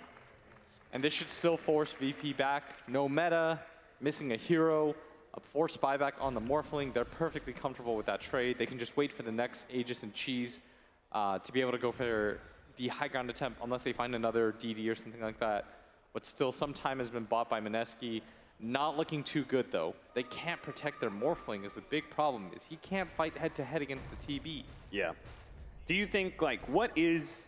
And this should still force VP back. No meta, missing a hero, a forced buyback on the Morphling. They're perfectly comfortable with that trade. They can just wait for the next Aegis and Cheese to be able to go for the high ground attempt unless they find another DD or something like that. But still, some time has been bought by Mineski. Not looking too good, though. They can't protect their Morphling is the big problem, is he can't fight head-to-head against the TB. Yeah. Do you think, like, what is,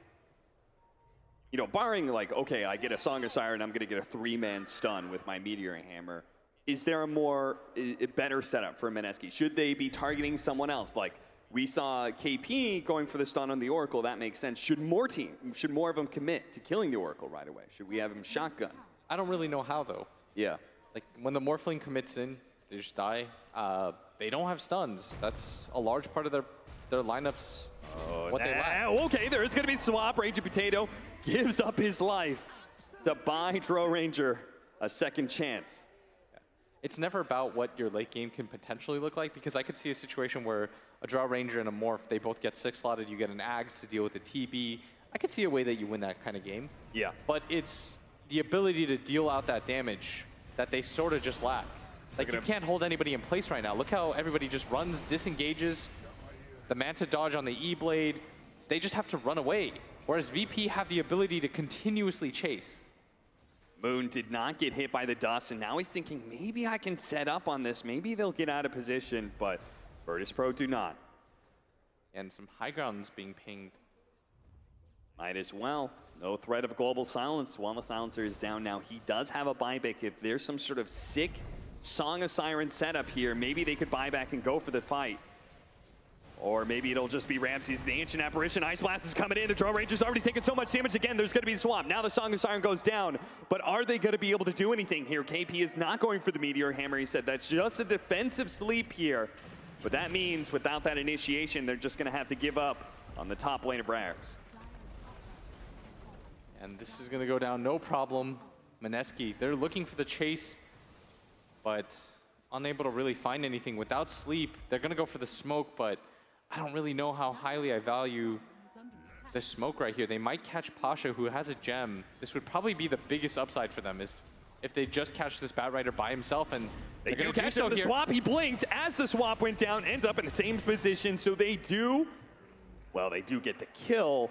you know, barring, like, okay, I get a Song of Siren, I'm going to get a 3-man stun with my Meteor Hammer, is there a better setup for Mineski? Should they be targeting someone else? Like, we saw KP going for the stun on the Oracle. That makes sense. Should more of them commit to killing the Oracle right away? Should we have him shotgun? I don't really know how, though. Yeah. Like, when the Morphling commits in, they just die. They don't have stuns. That's a large part of their lineups, what they lack. Okay, there is going to be swap. Raging Potato gives up his life to buy Drow Ranger a second chance. It's never about what your late game can potentially look like, because I could see a situation where a Drow Ranger and a Morph, they both get 6-slotted, you get an Axe to deal with the TB. I could see a way that you win that kind of game. Yeah. But it's the ability to deal out that damage that they sort of just lack. Like, you can't hold anybody in place right now. Look how everybody just runs, disengages, the Manta dodge on the E-Blade. They just have to run away, whereas VP have the ability to continuously chase. Moon did not get hit by the dust, and now he's thinking, maybe I can set up on this. Maybe they'll get out of position, but Virtus Pro do not. And some high grounds being pinged. Might as well. No threat of global silence while the silencer is down now. He does have a buyback. If there's some sort of sick Song of Siren setup here, maybe they could buy back and go for the fight. Or maybe it'll just be Ramses, the Ancient Apparition. Ice Blast is coming in. The Drone Ranger's already taken so much damage. Again, there's going to be the swamp. Now the Song of Siren goes down. But are they going to be able to do anything here? KP is not going for the Meteor Hammer. He said that's just a defensive sleep here. But that means without that initiation, they're just going to have to give up on the top lane of Brax. And this is going to go down no problem. Mineski, they're looking for the chase, but unable to really find anything. Without sleep, they're going to go for the smoke, but I don't really know how highly I value the smoke right here. They might catch Pasha, who has a gem. This would probably be the biggest upside for them, is if they just catch this Bat Rider by himself. And they do catch him in the swap. He blinked as the swap went down, ends up in the same position. So they do, well, they do get the kill.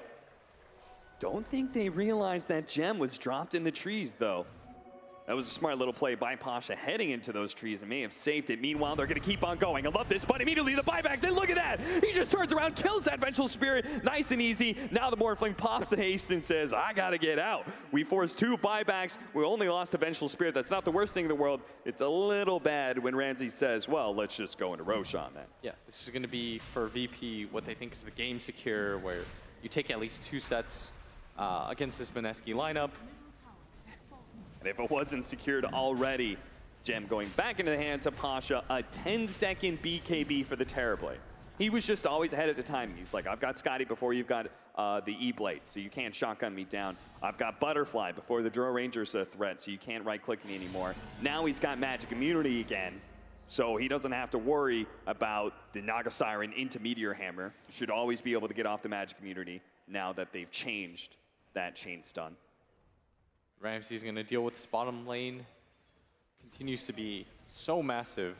Don't think they realized that gem was dropped in the trees, though. That was a smart little play by Pasha heading into those trees and may have saved it. Meanwhile, they're going to keep on going. I love this, but immediately the buybacks, and look at that! He just turns around, kills that Vengeful Spirit, nice and easy. Now the Morphling pops a haste and says, I got to get out. We forced 2 buybacks. We only lost a Vengeful Spirit. That's not the worst thing in the world. It's a little bad when Ramsey says, well, let's just go into Roshan then. Yeah, this is going to be for VP what they think is the game secure, where you take at least 2 sets against this Mineski lineup. And if it wasn't secured already, gem going back into the hands of Pasha, a 10-second BKB for the Terrorblade. He was just always ahead of the timing. He's like, I've got Scotty before you've got the E-Blade, so you can't shotgun me down. I've got Butterfly before the Drone Ranger's a threat, so you can't right-click me anymore. Now he's got Magic Immunity again, so he doesn't have to worry about the Naga Siren into Meteor Hammer. He should always be able to get off the Magic Immunity now that they've changed that chain stun. Ramsey's going to deal with this bottom lane. Continues to be so massive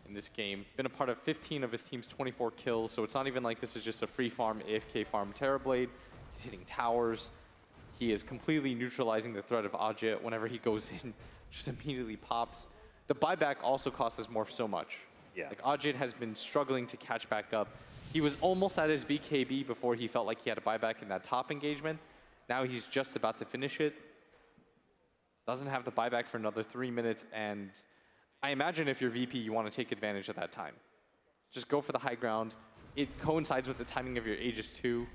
in this game. Been a part of 15 of his team's 24 kills, so it's not even like this is just a free farm, AFK farm Terrorblade. He's hitting towers. He is completely neutralizing the threat of Ajit. Whenever he goes in, just immediately pops. The buyback also costs us more so much. Yeah. Like Ajit has been struggling to catch back up. He was almost at his BKB before he felt like he had a buyback in that top engagement. Now he's just about to finish it. Doesn't have the buyback for another 3 minutes, and I imagine if you're VP, you want to take advantage of that time. Just go for the high ground. It coincides with the timing of your Aegis too.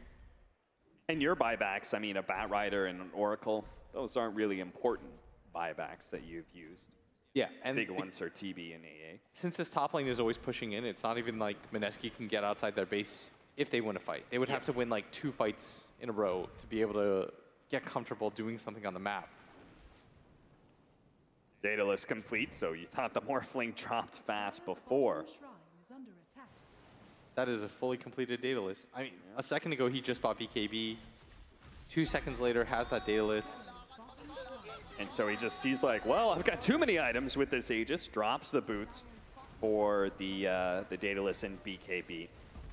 And your buybacks, I mean, a Bat Rider and an Oracle, those aren't really important buybacks that you've used. Yeah, and big ones are TB and AA. Since this top lane is always pushing in, it's not even like Mineski can get outside their base if they win a fight. They would have to win like 2 fights in a row to be able to get comfortable doing something on the map. Daedalus complete, so you thought the Morphling dropped fast before. That is a fully completed Daedalus. I mean, a second ago he just bought BKB. 2 seconds later has that Daedalus. And so he's like, well, I've got too many items with this Aegis. Drops the boots for the Daedalus and BKB.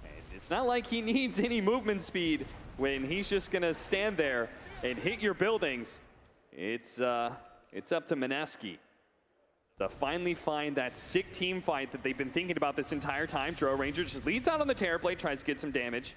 And it's not like he needs any movement speed when he's just gonna stand there and hit your buildings. It's up to Mineski to finally find that sick team fight that they've been thinking about this entire time. Drone Ranger just leads out on the Terrorblade, tries to get some damage.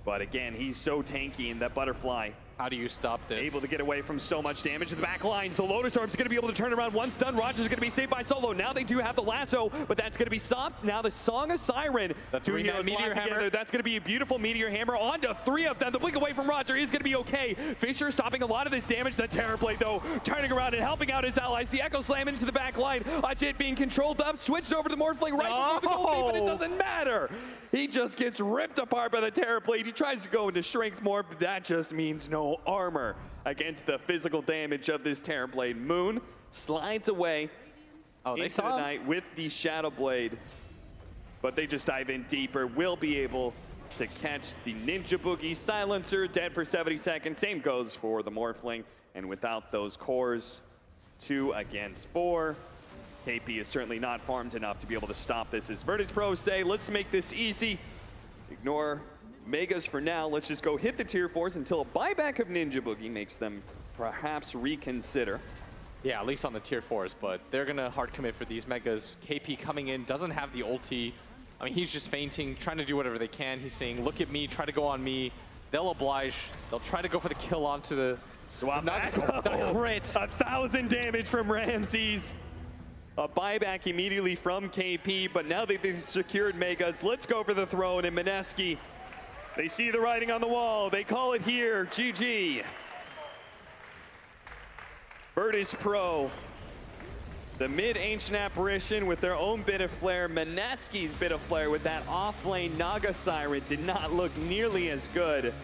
But again, he's so tanky, and that Butterfly, how do you stop this? Able to get away from so much damage to the back lines. The Lotus Orb's going to be able to turn around one stun. Roger's going to be saved by Solo. Now they do have the lasso, but that's going to be stopped. Now the Song of Siren. To heroes Meteor Hammer. Together. That's going to be a beautiful Meteor Hammer onto 3 of them. The blink away from Roger is going to be okay. Fisher stopping a lot of this damage. The Terrorblade, though, turning around and helping out his allies. The Echo Slam into the back line. Ajit being controlled up, switched over to the Morphling right before the goal, but it doesn't matter. He just gets ripped apart by the Terrorblade. He tries to go into strength more, but that just means no armor against the physical damage of this Terrorblade. Moon slides away into the night with the Shadow Blade, but they just dive in deeper. Will be able to catch the Ninja Boogie Silencer, dead for 70 seconds. Same goes for the Morphling, and without those cores, 2 against 4. KP is certainly not farmed enough to be able to stop this. As Virtus Pro say, let's make this easy. Ignore Megas for now. Let's just go hit the tier 4s until a buyback of Ninja Boogie makes them perhaps reconsider. Yeah, at least on the tier 4s, but they're going to hard commit for these megas. KP coming in, doesn't have the ulti. I mean, he's just feinting, trying to do whatever they can. He's saying, look at me, try to go on me. They'll oblige. They'll try to go for the kill onto the... Swap back. The crit. 1,000 damage from Ramses. A buyback immediately from KP, but now that they've secured megas, let's go for the throne. And Mineski, they see the writing on the wall. They call it here. GG. Virtus Pro, the mid-ancient apparition with their own bit of flair. Mineski's bit of flair with that off-lane Naga Siren did not look nearly as good.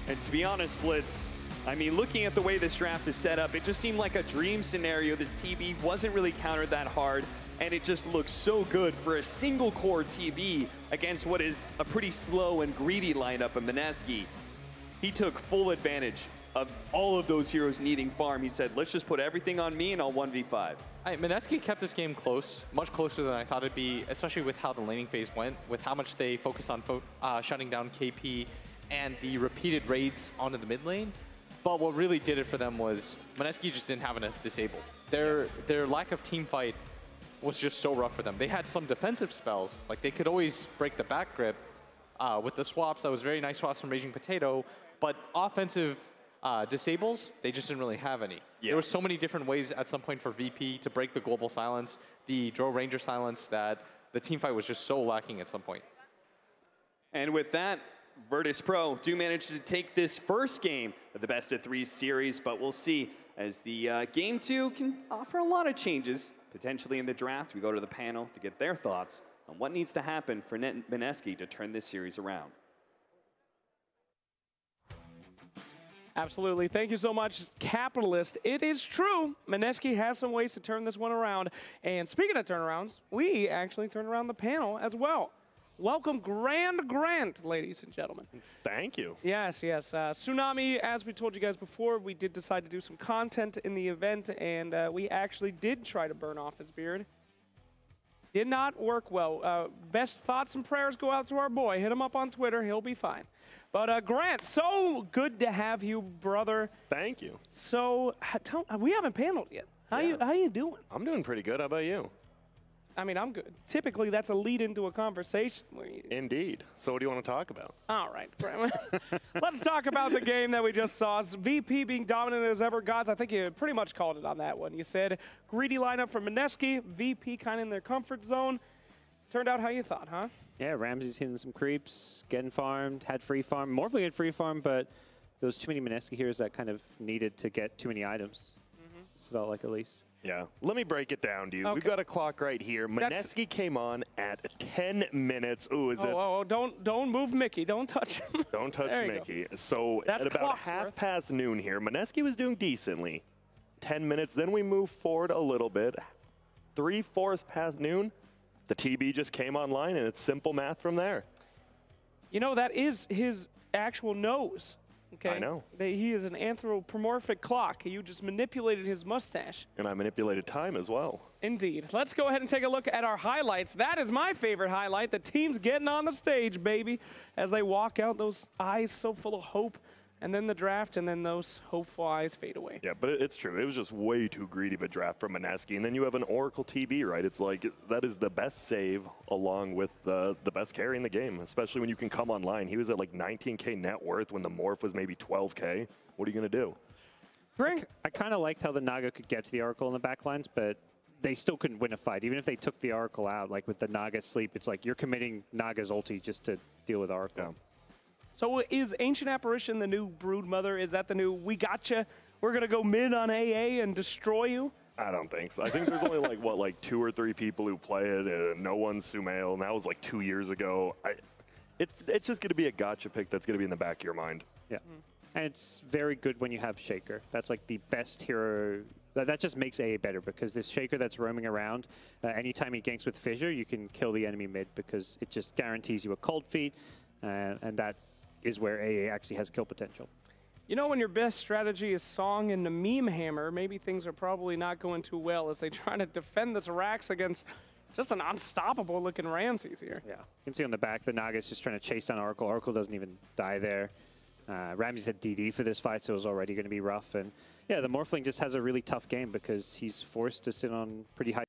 And to be honest, Blitz, I mean, looking at the way this draft is set up, it just seemed like a dream scenario. This TB wasn't really countered that hard, and it just looks so good for a single core TB against what is a pretty slow and greedy lineup of Mineski. He took full advantage of all of those heroes needing farm. He said, let's just put everything on me and I'll 1v5. Mineski kept this game close, much closer than I thought it'd be, especially with how the laning phase went, with how much they focused on shutting down KP and the repeated raids onto the mid lane. But what really did it for them was Mineski just didn't have enough disable. Their lack of team fight was just so rough for them. They had some defensive spells, like they could always break the back grip with the swaps. That was very nice swaps from Raging Potato, but offensive disables, they just didn't really have any. Yeah. There were so many different ways at some point for VP to break the global silence, the Drow Ranger silence, that the team fight was just so lacking at some point. And with that, Virtus Pro do manage to take this first game of the best of 3 series, but we'll see as the game 2 can offer a lot of changes potentially in the draft. We go to the panel to get their thoughts on what needs to happen for Mineski to turn this series around. Absolutely. Thank you so much, Capitalist. It is true. Mineski has some ways to turn this one around. And speaking of turnarounds, we actually turned around the panel as well. Welcome, Grand Grant, ladies and gentlemen. Thank you. Yes, yes. Tsunami, as we told you guys before, we did decide to do some content in the event, and we actually did try to burn off his beard. Did not work well. Best thoughts and prayers go out to our boy. Hit him up on Twitter. He'll be fine. But Grant, so good to have you, brother. Thank you. So we haven't paneled yet. How you doing? I'm doing pretty good. How about you? I mean, I'm good. Typically, that's a lead into a conversation. Indeed. So what do you want to talk about? All right. Let's talk about the game that we just saw. VP being dominant as ever. Gods, I think you pretty much called it on that one. You said greedy lineup from Mineski, VP kind of in their comfort zone. Turned out how you thought, huh? Yeah, Ramsey's hitting some creeps, getting farmed, had free farm. Morphle had free farm, but there was too many Mineski heroes that kind of needed to get too many items. It felt like, at least. Yeah. Let me break it down to you. Okay. We've got a clock right here. Mineski came on at 10 minutes. Ooh, is it? Oh, don't move Mickey. Don't touch him. Don't touch Mickey. So that's at about half past noon here, Mineski was doing decently. 10 minutes, then we move forward a little bit. 3/4 past noon, the TB just came online, and it's simple math from there. You know, that is his actual nose. Okay. I know. He is an anthropomorphic clock. You just manipulated his mustache. And I manipulated time as well. Indeed. Let's go ahead and take a look at our highlights. That is my favorite highlight. The team's getting on the stage, baby, as they walk out, those eyes so full of hope. And then the draft, and then those hopeful eyes fade away. Yeah, but it's true. It was just way too greedy of a draft from Mineski. And then you have an Oracle TB, right? It's like, that is the best save along with the best carry in the game, especially when you can come online. He was at like 19K net worth when the morph was maybe 12K. What are you going to do? I kind of liked how the Naga could get to the Oracle in the backlines, but they still couldn't win a fight. Even if they took the Oracle out, like with the Naga sleep, it's like you're committing Naga's ulti just to deal with Oracle. Yeah. So is Ancient Apparition the new Brood Mother? Is that the new, we gotcha, we're going to go mid on AA and destroy you? I don't think so. I think there's only like, what, like 2 or 3 people who play it, and no one's Sumail, and that was like 2 years ago. It's just going to be a gotcha pick that's going to be in the back of your mind. Yeah. And it's very good when you have Shaker. That's like the best hero. That just makes AA better, because this Shaker that's roaming around, anytime he ganks with Fissure, you can kill the enemy mid, because it just guarantees you a cold feet, and that is where AA actually has kill potential. You know, when your best strategy is Song and the Meme Hammer, maybe things are probably not going too well as they try to defend this Rax against just an unstoppable looking Ramses here. Yeah, you can see on the back, the Naga's just trying to chase down Oracle. Oracle doesn't even die there. Ramsey said DD for this fight, so it was already going to be rough. And yeah, the Morphling just has a really tough game because he's forced to sit on pretty high.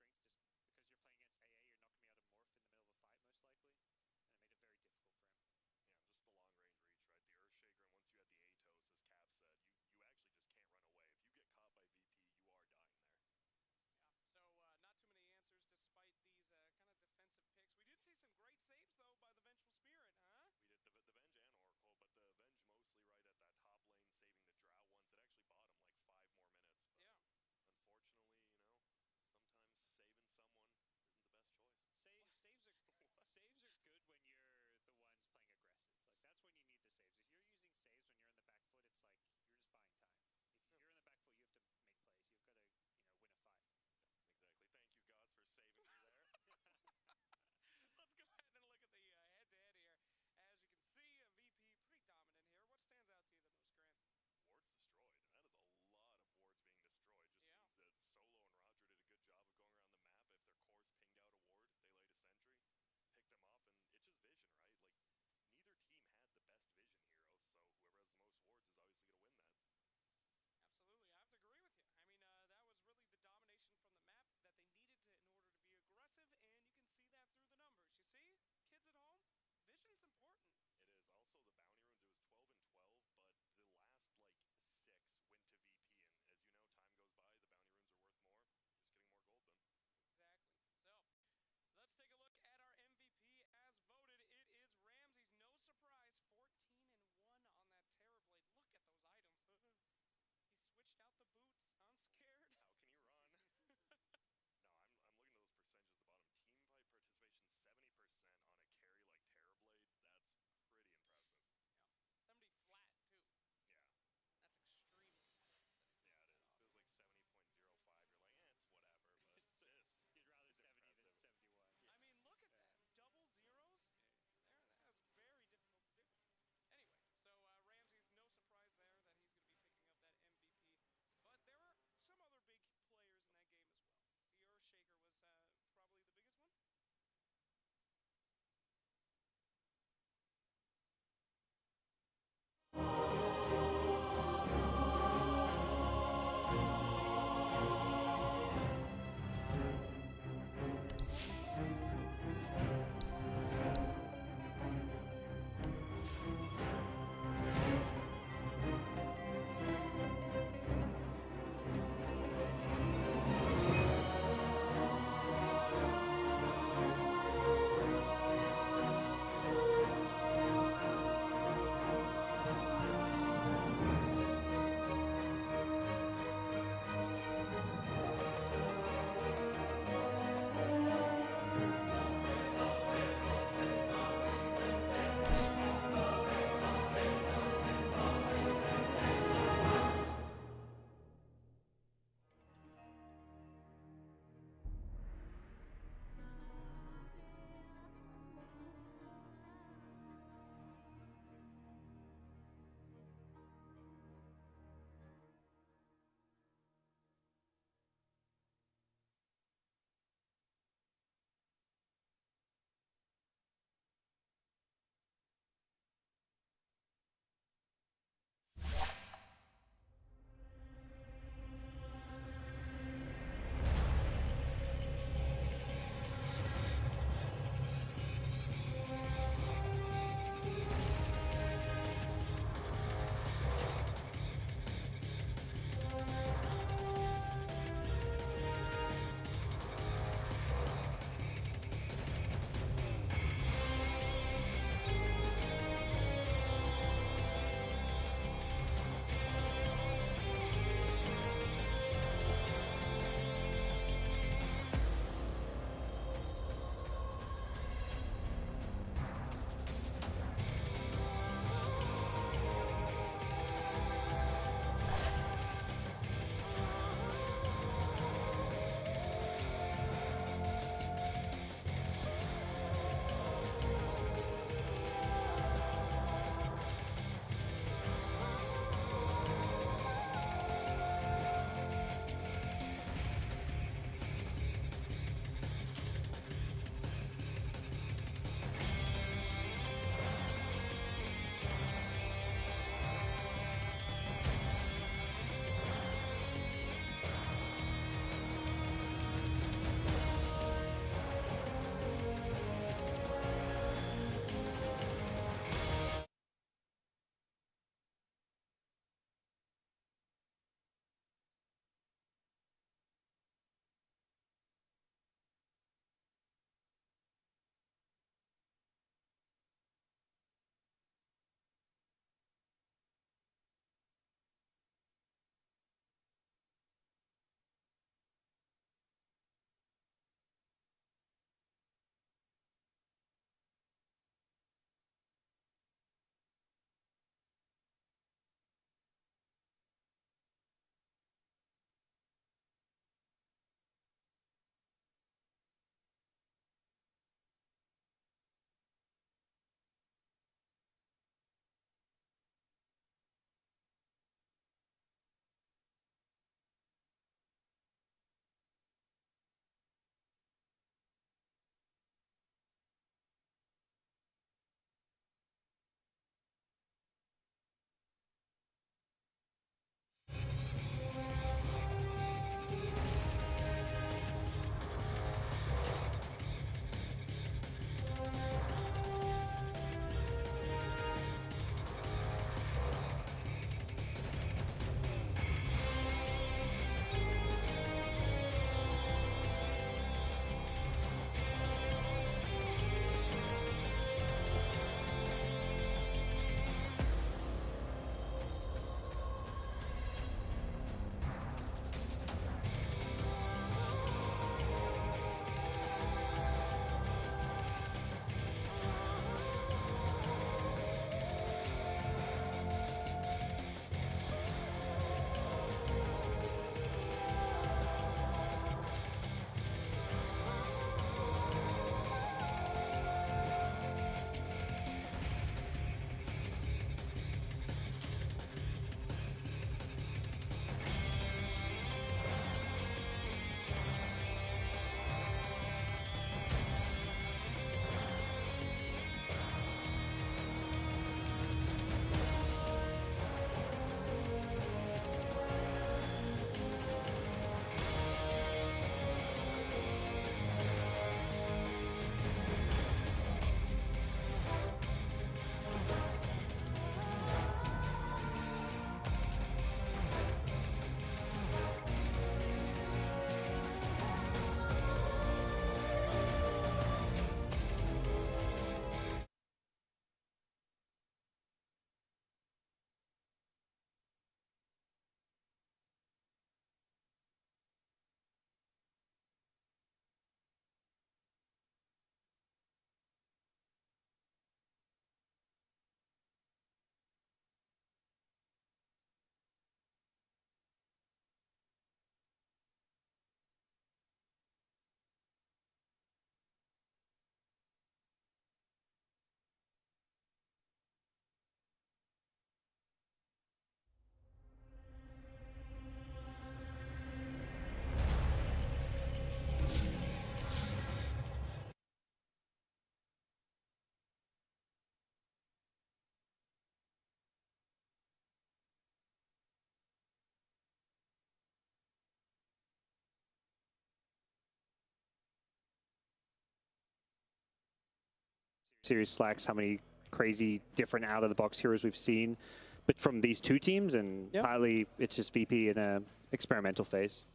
series slacks how many crazy different out-of-the-box heroes we've seen, but from these two teams, and highly, it's just VP in a experimental phase.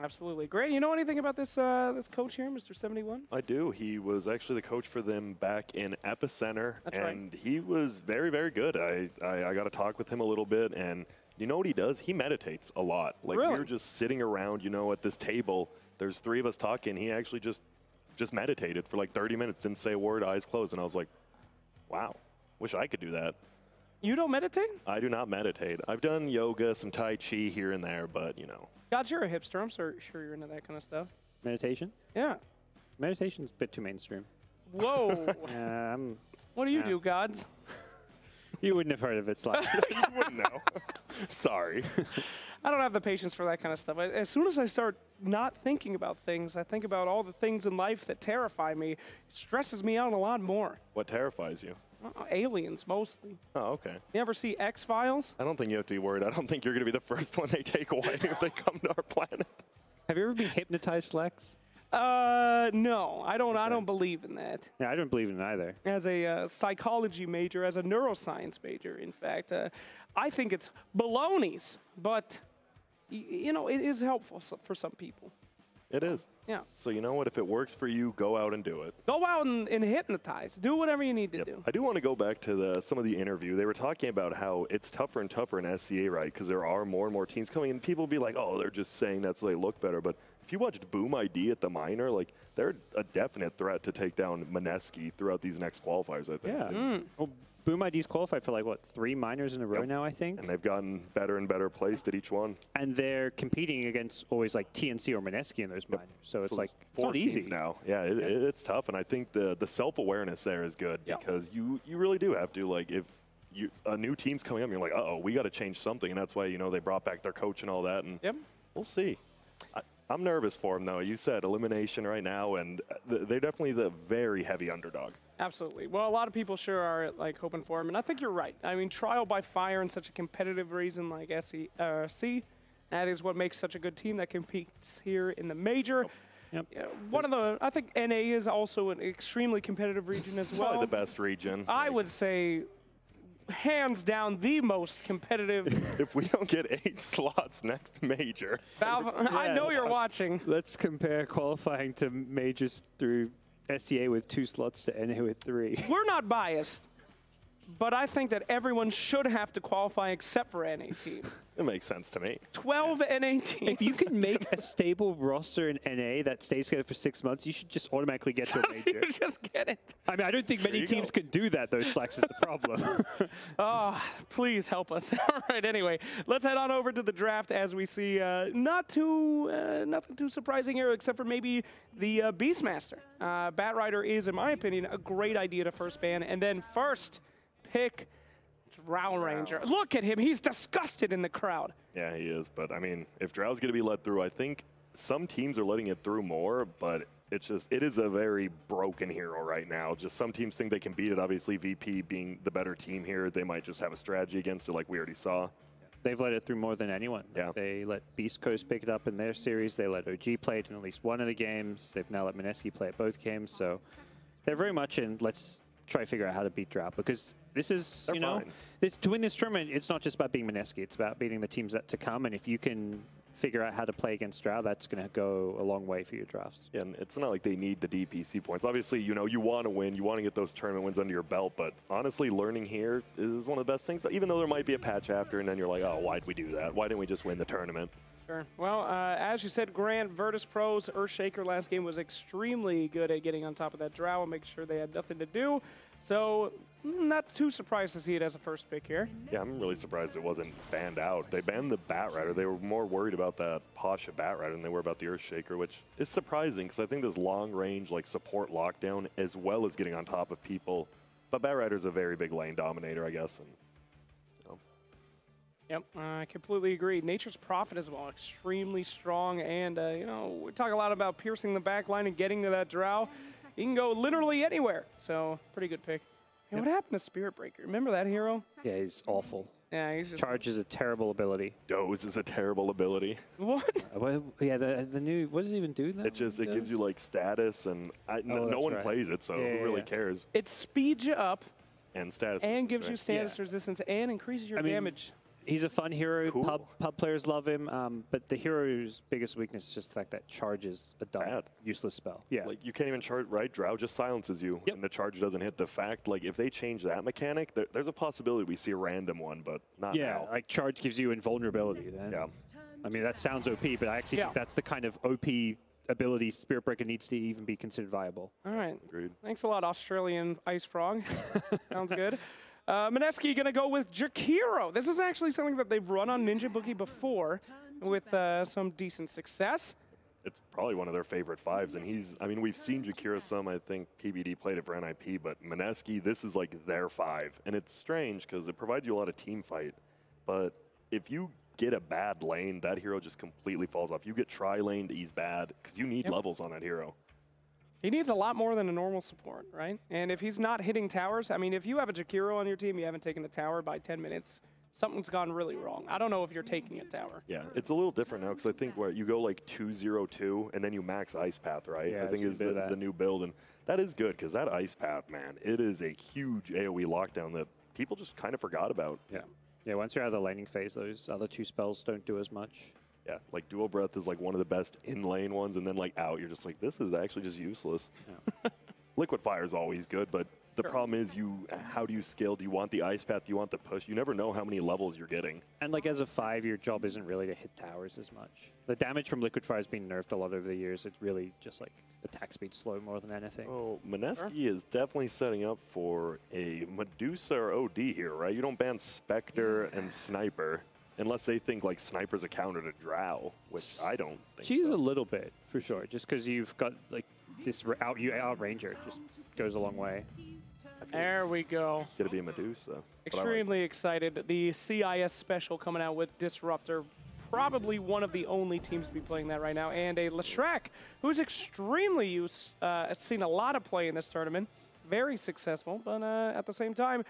Absolutely. Grant, you know anything about this this coach here, Mr. 71? I do. He was actually the coach for them back in Epicenter, That's and right. he was very, very good. I got to talk with him a little bit, and you know what he does? He meditates a lot. Like, Really? we were just sitting around, you know, at this table. There's 3 of us talking. He actually just meditated for like 30 minutes, didn't say a word, eyes closed, and I was like, wow, wish I could do that. You don't meditate? I do not meditate. I've done yoga, some Tai Chi here and there, but, you know. God, you're a hipster. I'm sure you're into that kind of stuff. Meditation? Yeah. Meditation's a bit too mainstream. Whoa. What do you Yeah. do, gods? You wouldn't have heard of it, Slack. You wouldn't know. Sorry. I don't have the patience for that kind of stuff. As soon as I start not thinking about things, I think about all the things in life that terrify me. It stresses me out a lot more. What terrifies you? Aliens, mostly. Oh, okay. You ever see X-Files? I don't think you have to be worried. I don't think you're going to be the first one they take away if they come to our planet. Have you ever been hypnotized, Slacks? No, I don't believe in that. Yeah, I don't believe in it either. As a psychology major, as a neuroscience major, in fact, I think it's balonies, but you know, it is helpful for some people. It is. Yeah. So you know what? If it works for you, go out and do it. Go out and hypnotize. Do whatever you need to do. I do want to go back to some of the interview. They were talking about how it's tougher and tougher in SCA, right? Because there are more and more teams coming, and people will be like, oh, they're just saying that so they look better. But if you watched Boom ID at the minor, like, they're a definite threat to take down Mineski throughout these next qualifiers, I think. Yeah. Well, Boom ID's qualified for like, what, 3 minors in a row now, I think? And they've gotten better and better placed at each one. And they're competing against always like TNC or Mineski in those minors. So it's like, it's 4 not teams easy. now. Yeah, it's tough. And I think the self-awareness there is good because you really do have to, like, if a new team's coming up, you're like, uh-oh, we got to change something. And that's why, you know, they brought back their coach and all that. And we'll see. I'm nervous for them, though. You said elimination right now, and they're definitely the very heavy underdog. Absolutely. Well, a lot of people sure are like hoping for him, and I think you're right. I mean, trial by fire in such a competitive reason like SC, that is what makes such a good team that competes here in the major. Yep. One of the, I think NA is also an extremely competitive region as well. Probably the best region. I would say, hands down, the most competitive. If we don't get 8 slots next major. Valve, I know you're watching. Let's compare qualifying to majors through SCA with 2 slots to NA with 3. We're not biased, but I think that everyone should have to qualify except for NA teams. It makes sense to me. 12 NA teams. If you can make a stable roster in NA that stays together for 6 months, you should just automatically get to a major. Just get it. I mean, I don't think many teams can do that, though, Slacks, is the problem. Oh, please help us. All right, anyway, let's head on over to the draft as we see nothing too surprising here except for maybe the Beastmaster. Batrider is, in my opinion, a great idea to first ban, and then first pick Drow Ranger. Look at him. He's disgusted in the crowd. Yeah, he is. But, I mean, if Drow's going to be let through, I think some teams are letting it through more, but it is a very broken hero right now. Just some teams think they can beat it. Obviously, VP being the better team here, they might just have a strategy against it like we already saw. They've let it through more than anyone. Yeah. They let Beast Coast pick it up in their series. They let OG play it in at least one of the games. They've now let Mineski play at both games. So they're very much in, let's try to figure out how to beat Drow, because this is, They're you know, fine. to win this tournament, it's not just about beating Mineski, it's about beating the teams that to come, and if you can figure out how to play against Drow, that's going to go a long way for your drafts. Yeah, and it's not like they need the DPC points. Obviously, you know, you want to win, you want to get those tournament wins under your belt, but honestly, learning here is one of the best things, even though there might be a patch after, and then you're like, oh, why'd we do that? Why didn't we just win the tournament? Sure. Well, as you said, Grant, Virtus Pro's Earthshaker last game was extremely good at getting on top of that Drow and making sure they had nothing to do. So, not too surprised to see it as a first pick here. Yeah, I'm really surprised it wasn't banned out. They banned the Batrider. They were more worried about that Pasha Batrider than they were about the Earthshaker, which is surprising because I think this long-range like support lockdown as well as getting on top of people. But Batrider's a very big lane dominator, I guess. And, you know. Yep, I completely agree. Nature's Prophet as well, extremely strong, and you know, we talk a lot about piercing the back line and getting to that Drow. He can go literally anywhere, so pretty good pick. Hey, what happened to Spirit Breaker? Remember that hero? Yeah, he's awful. Yeah, he's just... Charge is a terrible ability. Doze is a terrible ability. What? Yeah, the new... What does it even do? It gives you like status, and no one plays it, so who really cares? It speeds you up. And status. And gives you status resistance and increases your damage. He's a fun hero. Cool. Pub players love him, but the hero's biggest weakness is just the fact that charge is a dumb, useless spell. Yeah. Like, you can't even charge, right? Drow just silences you, and the charge doesn't hit. The fact, like, if they change that mechanic, there's a possibility we see a random one, but not now. Like, charge gives you invulnerability then. Yeah. I mean, that sounds OP, but I actually think that's the kind of OP ability Spirit Breaker needs to even be considered viable. All right. Agreed. Thanks a lot, Australian Ice Frog. Sounds good. Mineski going to go with Jakiro. This is actually something that they've run on Ninja Bookie before with some decent success. It's probably one of their favorite fives, and I mean, we've seen Jakiro some. I think PBD played it for NIP, but Mineski, this is like their five. And it's strange because it provides you a lot of team fight. But if you get a bad lane, that hero just completely falls off. You get tri-laned, he's bad because you need levels on that hero. He needs a lot more than a normal support, right? And if he's not hitting towers, I mean, if you have a Jakiro on your team, you haven't taken a tower by 10 minutes, something's gone really wrong. I don't know if you're taking a tower. Yeah, it's a little different now because I think where you go like 2-0-2 and then you max Ice Path, right? Yeah, I think is the new build, and that is good because that Ice Path, man, it is a huge AoE lockdown that people just kind of forgot about. Yeah. Yeah, once you're out of the laning phase, those other two spells don't do as much. Yeah, like Dual Breath is like one of the best in-lane ones, and then like out, you're just like, this is actually just useless. Yeah. Liquid Fire is always good, but the problem is how do you scale? Do you want the Ice Path? Do you want the push? You never know how many levels you're getting. And like as a 5, your job isn't really to hit towers as much. The damage from Liquid Fire has been nerfed a lot over the years. It's really just like attack speed slow more than anything. Oh, Mineski is definitely setting up for a Medusa or OD here, right? You don't ban Spectre and Sniper. Unless they think like Sniper's a counter to Drow, which I don't think She's a little bit, for sure. Just because you've got like this outrange her, just goes a long way. There we go. It's going to be a Medusa. Extremely excited. The CIS special coming out with Disruptor. Probably one of the only teams to be playing that right now. And a Leshrac, who's extremely seen a lot of play in this tournament. Very successful, but at the same time,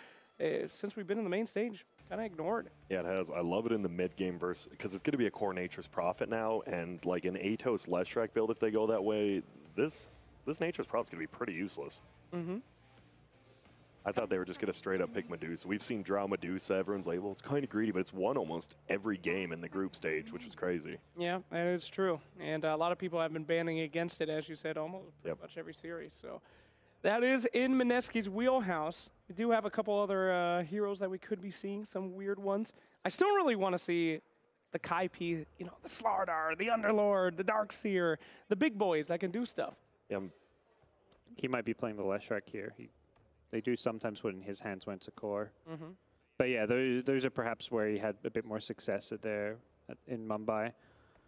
since we've been in the main stage, kind of ignored. Yeah, it has. I love it in the mid-game verse because it's going to be a core Nature's Prophet now, and like an Atos Leshrac build, if they go that way, this Nature's Prophet's going to be pretty useless. Mm-hmm. I thought they were just going to straight up pick Medusa. We've seen Drow Medusa. Everyone's like, well, it's kind of greedy, but it's won almost every game in the group stage, which is crazy. Yeah, that is true. And a lot of people have been banning against it, as you said, almost pretty much every series. So that is in Mineski's wheelhouse. We do have a couple other heroes that we could be seeing, some weird ones. I still really want to see the Kai P, the Slardar, the Underlord, the Darkseer, the big boys that can do stuff. Yeah, he might be playing the Leshrac here. They do sometimes put in his hands when it's a core. Mm-hmm. But yeah, those are perhaps where he had a bit more success in Mumbai.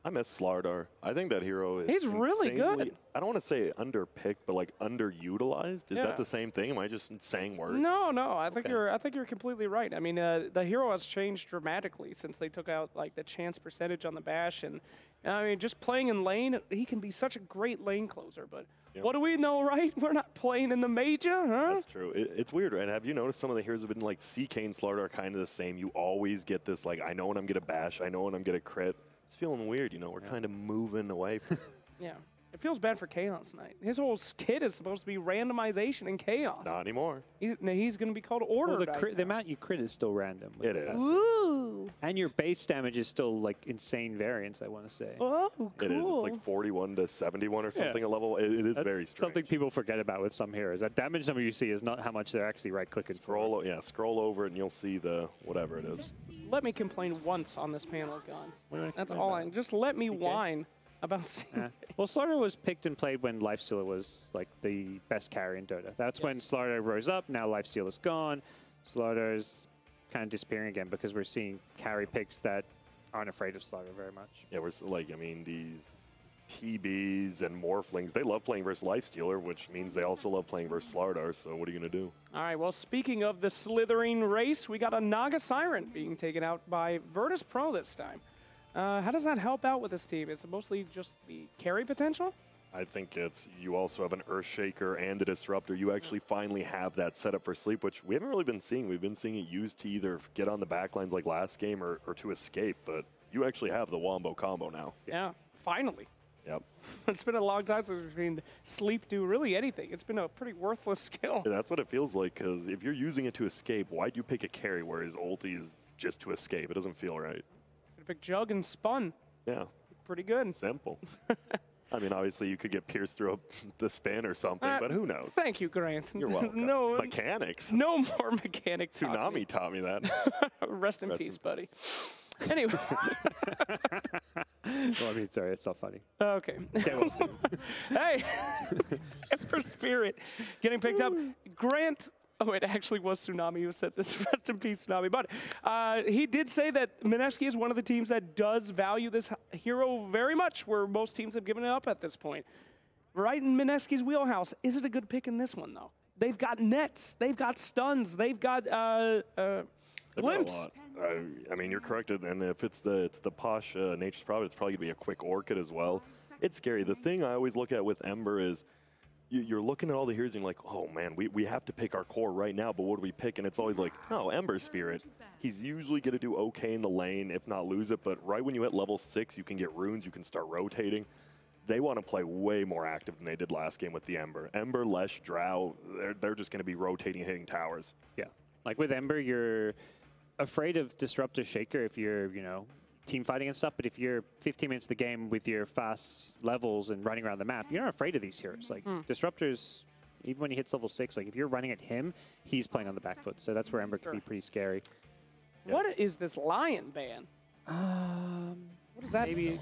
I miss Slardar. I think that hero is He's really good. I don't want to say underpicked, but like underutilized. Is that the same thing? Am I just saying words? No. I think you're completely right. I mean, the hero has changed dramatically since they took out like the chance percentage on the bash, and I mean, just playing in lane, he can be such a great lane closer. But what do we know, right? We're not playing in the major, huh? That's true. It's weird, right? Have you noticed some of the heroes have been like CK and Slardar are kind of the same? You always get this like, I know when I'm gonna bash, I know when I'm gonna crit. It's feeling weird, we're kind of moving away from Yeah. It feels bad for Chaos Knight. His whole kit is supposed to be randomization and chaos. Not anymore. He's going to be called Order. Well, the amount you crit is still random. It is. Ooh. And your base damage is still like insane variance, I want to say. Oh, cool. It is. It's like 41 to 71 or something a level. It is very strange. Something people forget about with some heroes. That damage number you see is not how much they're actually right-clicking for. Scroll over it and you'll see the whatever it is. Let me complain once on this panel, guys. That's all just let me whine about seeing Well, Slardar was picked and played when Lifestealer was like the best carry in Dota. That's when Slardar rose up. Now Lifestealer's gone. Slardar's kind of disappearing again because we're seeing carry picks that aren't afraid of Slardar very much. Yeah, we're like, I mean, these TBs and Morphlings, they love playing versus Lifestealer, which means they also love playing versus Slardar, so what are you going to do? All right, well, speaking of the slithering race, we got a Naga Siren being taken out by Virtus Pro this time. How does that help out with this team? Is it mostly just the carry potential? I think it's you also have an Earthshaker and a Disruptor. You actually finally have that setup for sleep, which we haven't really been seeing. We've been seeing it used to either get on the backlines like last game or to escape, but you actually have the Wombo combo now. Yeah, finally. Yep. It's been a long time since we've seen sleep do really anything. It's been a pretty worthless skill. Yeah, that's what it feels like, because if you're using it to escape, why'd you pick a carry where his ulti is just to escape? It doesn't feel right. Pick Jug and Spun. Yeah. Pretty good. Simple. I mean, obviously, you could get pierced through the span or something, but who knows? Thank you, Grant. You're welcome. No mechanics. No more mechanics. Tsunami taught me that. Rest in peace, buddy. Anyway. Well, I mean, sorry, it's not funny. Okay. Hey, Emperor Spirit getting picked up. Grant. Oh, it actually was Tsunami who said this. Rest in peace, Tsunami. But he did say that Mineski is one of the teams that does value this hero very much, where most teams have given it up at this point. Right in Mineski's wheelhouse. Is it a good pick in this one, though? They've got nets. They've got stuns. They've got glimpse. I mean, you're correct. And if it's the posh Nature's Prophet, it's probably going to be a quick Orchid as well. It's scary. The thing I always look at with Ember is you're looking at all the heroes and you're like, oh man, we have to pick our core right now, but what do we pick? And it's always like, oh, Ember Spirit. He's usually going to do okay in the lane, if not lose it, but right when you hit level 6, you can get runes, you can start rotating. They want to play way more active than they did last game with the Ember. Ember, Lesh, Drow, they're just going to be rotating, hitting towers. Yeah. Like with Ember, you're afraid of Disruptor Shaker if you're, team fighting and stuff, but if you're 15 minutes of the game with your fast levels and running around the map, you're not afraid of these heroes. Like, Disruptors, even when he hits level 6, like, if you're running at him, he's playing on the back foot, so that's where Ember can be pretty scary. Yeah. What is this Lion ban? What is that? Maybe